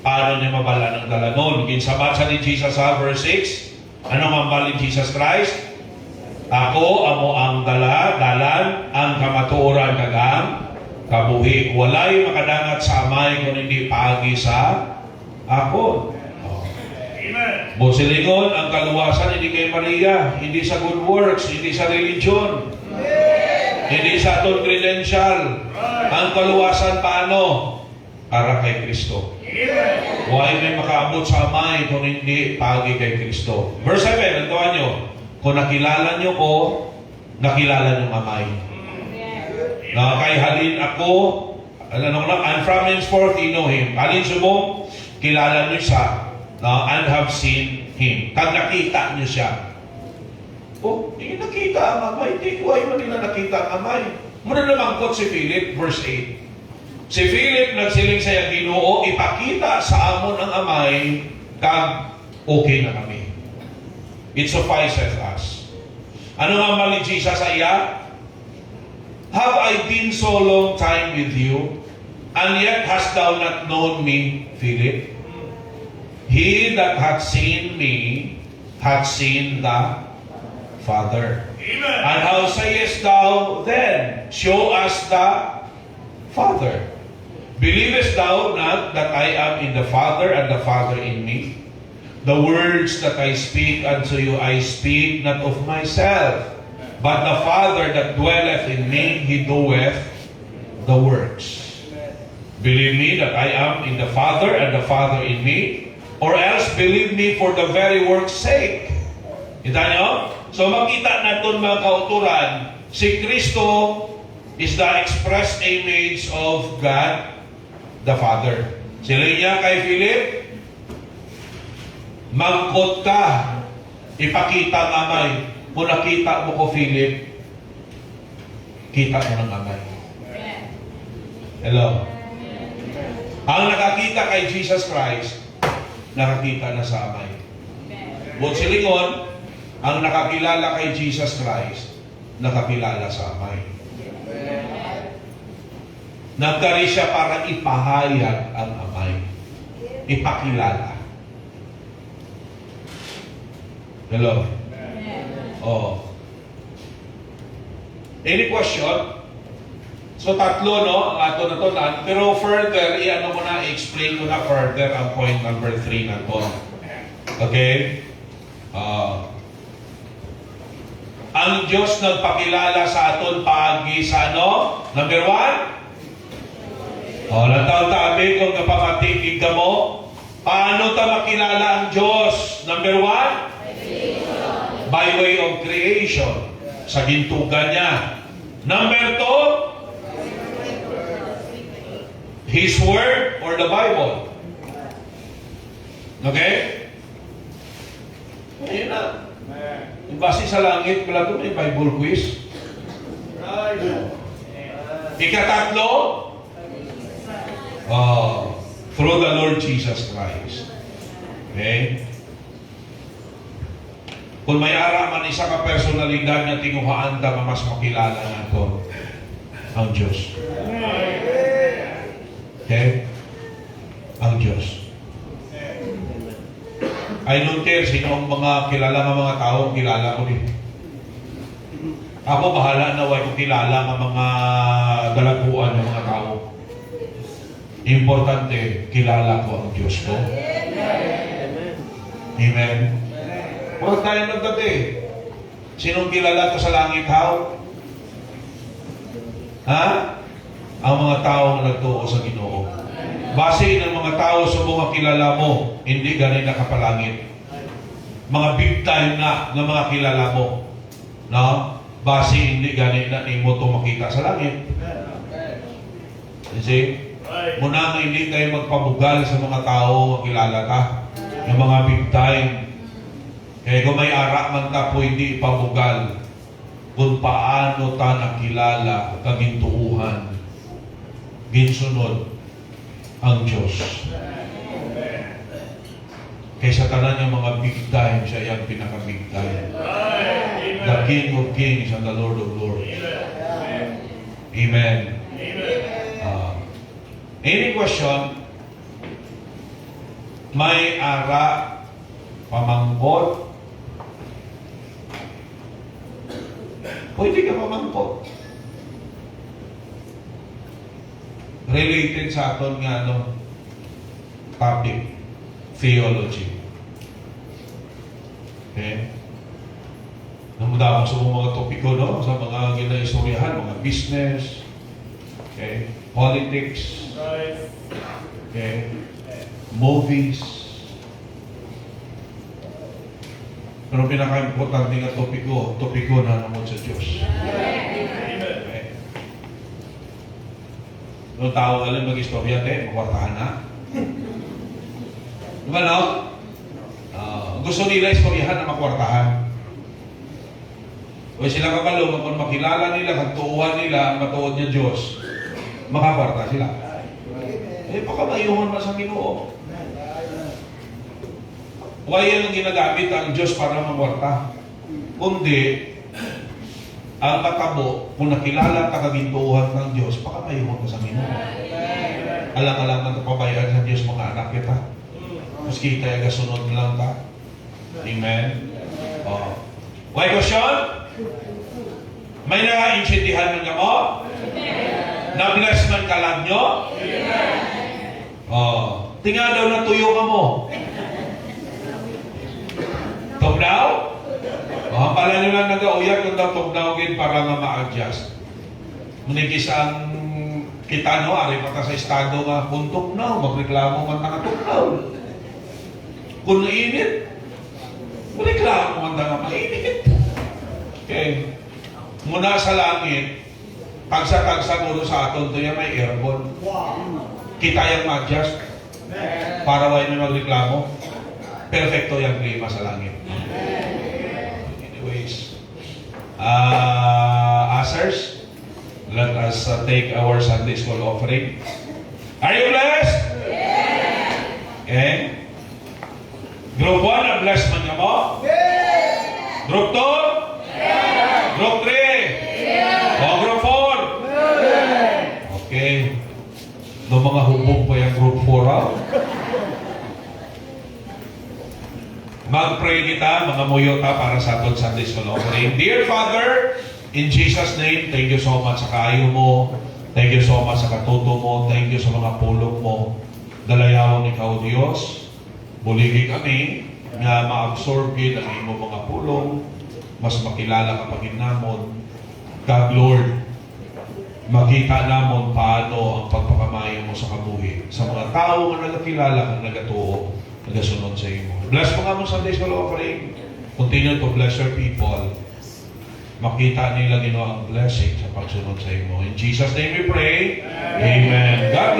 S1: Paano niya mabala ng dalanon? Kinsabat sa ni Jesus sa verse 6. Ano mambal ni Jesus Christ? Ako, amo ang dalan, ang kamatuoran kagang kabuhi. Walay makadangat sa amay kung hindi pagi sa ako.
S3: Amen.
S1: Busilingon, ang kaluwasan hindi kay Maria, hindi sa good works, hindi sa religion, hindi sa atong credential. Ang kaluwasan paano? Para kay Kristo.
S3: Amen.
S1: Huwag may makaabot sa amay kung hindi pagi kay Kristo. Verse 7, nantuan nyo, kung nakilala nyo ko, nakilala nyo amay. Na kay halin ako, I'm from henceforth, you know him. Halin subong, kilala nyo siya, and have seen him. Kag nakita nyo siya. Oh, hindi nakita ang amay. Hindi ko ay nila nakita ang amay. Muna namangkot si Philip, verse 8. Si Philip nagsiling sa Ginoo, ipakita sa amon ang amay, kag okay na kami. It suffices us. Ano nga mali Jesus sa iya? Have I been so long time with you, and yet hast thou not known me, Philip? He that hath seen me, hath seen the Father.
S3: Amen.
S1: And how sayest thou then, show us the Father? Believest thou not that I am in the Father, and the Father in me? The words that I speak unto you, I speak not of myself, but the Father that dwelleth in me, he doeth the works. Believe me that I am in the Father, and the Father in me, or else believe me for the very work's sake. Kita nyo? So makita natin mga kauturan, si Kristo is the express image of God the Father. Sila niya kay Philip, mangkot ka, ipakita ang amay. Kung nakita mo ko, Philip, kita mo ng amay. Hello? Ang nakakita kay Jesus Christ, nakakita na sa amay. Buot silingon, ang nakakilala kay Jesus Christ, nakakilala sa amay. Nagdari siya para ipahayag ang amay. Ipakilala. Hello? Oh. Any question? So tatlo, no? Ang ato na to na. Pero further, i-ano ko na, i-explain ko na further ang point number 3 na to. Okay? Ang Diyos nagpakilala sa aton paagi sa ano? Number 1? Lantaw tabi kung napamatikig ka mo. Paano ta makilala ang Diyos? Number 1? By way of creation. Sa gintugan niya. Number 2? His Word or the Bible. Okay? Ayun na. Yung base sa langit, pala doon may Bible quiz. Ikatatlo, through the Lord Jesus Christ. Okay? Kung may ara man isa ka personalidad na tinguhaan da mas makilala nato ang Diyos. Okay? Ang Diyos. I don't care sino ang mga kilala ng mga tao, kilala ko din. Ako bahala na wala ko kilala ng mga dalaguan ng mga tao. Importante, kilala ko ang Diyos ko. Amen. Huwag tayo naggabi. Sinong kilala ko sa langit, how? Ha? Ang mga taong nagtuo sa Ginoo. Base ng mga tao sa mga kilala mo, hindi ganun nakapalangit. Mga big time na ng mga kilala mo. No? Base hindi ganun na ni mo ito makita sa langit. You see? Muna nga hindi tayo magpabugal sa mga tao ang kilala ka. Yung mga big time. Kaya kung may ara man ta po hindi ipabugal kung paano ta nakilala kagintuuhan
S2: ginsunod ang Diyos. Kaysa tanan yung mga big time, siya yung pinaka-big time. The King of Kings and the Lord of Lords. Amen. Any question? May ara, pamangkot. Pwede ka pamangkot. Related sa aton nga topic, theology. Okay? Namudamang sa mga topiko, no? Sa mga ginaistoryahan, mga business, okay? Politics, okay? Movies. Pero pinaka-importante nga topiko na naman sa Diyos. Okay? Noong tao alam mag-istorya, makwartahan na. Diba, no? Gusto nila istoryahan na makwartahan. O sila kabalo, kung makilala nila, kagtuuhan nila, ang matuod niya Diyos, makakwarta sila. Pakamayuhan man sa Ginoo. Why yan ang ginagamit ang Diyos para makwarta? Kundi, ang matabo, kung nakilala ka kagintuuhan ng Diyos, pakamayuhan ka sa Ginoo. Alang-alang na pabayaan sa Diyos mga anak kita. Maski tayo kasunod lang ka. Amen? Why question? May nakaintindihan ng gamo? Na-bless man ka lang nyo? Tinga daw na tuyo ka mo. Tugnaw? Ang pala nyo lang nag-auyak kung daw tugnawin para nga ma-adjust. Munikis ang kita no, ari pa sa estado nga kung tugnaw, magreklamo man na tugnaw. Kung nainit, magreklamo man na mainit. Okay. Muna sa langit, tagsa-tagsa gulo sa aton, ito yan may aircon. Kita yung ma-adjust para why may magreklamo. Perfecto yung klima sa langit. Anyways, ushers, let us take our Sunday School offering. Are you blessed? Yes! Okay. Group 1, na-bless man niya mo? Yes! Group 2? Yes! Group 3? Yes! O group 4? Yes! Okay. Doon mga hubog pa yung group 4, ha? Mag-pray kita, mga muyota para sa aton Sunday School offering. Dear Father, in Jesus' name, thank you so much sa kaayo mo. Thank you so much sa katuto mo. Thank you sa mga pulong mo. Dalayawon ikaw, Diyos. Buligi kami nga ma-absorb ang imo mga pulong. Mas makilala ka pagin namon. God, Lord, makita namon paano ang pagpakamayo mo sa kabuhi. Sa mga tao nga nagakilala kang nagatuo, nagasunod sa imo. Bless mo nga mo Sunday School offering. Continue to bless your people. Makita nila Ginoo ang blessing sa pagsunod sa imo. In Jesus' name we pray. Amen. God bless.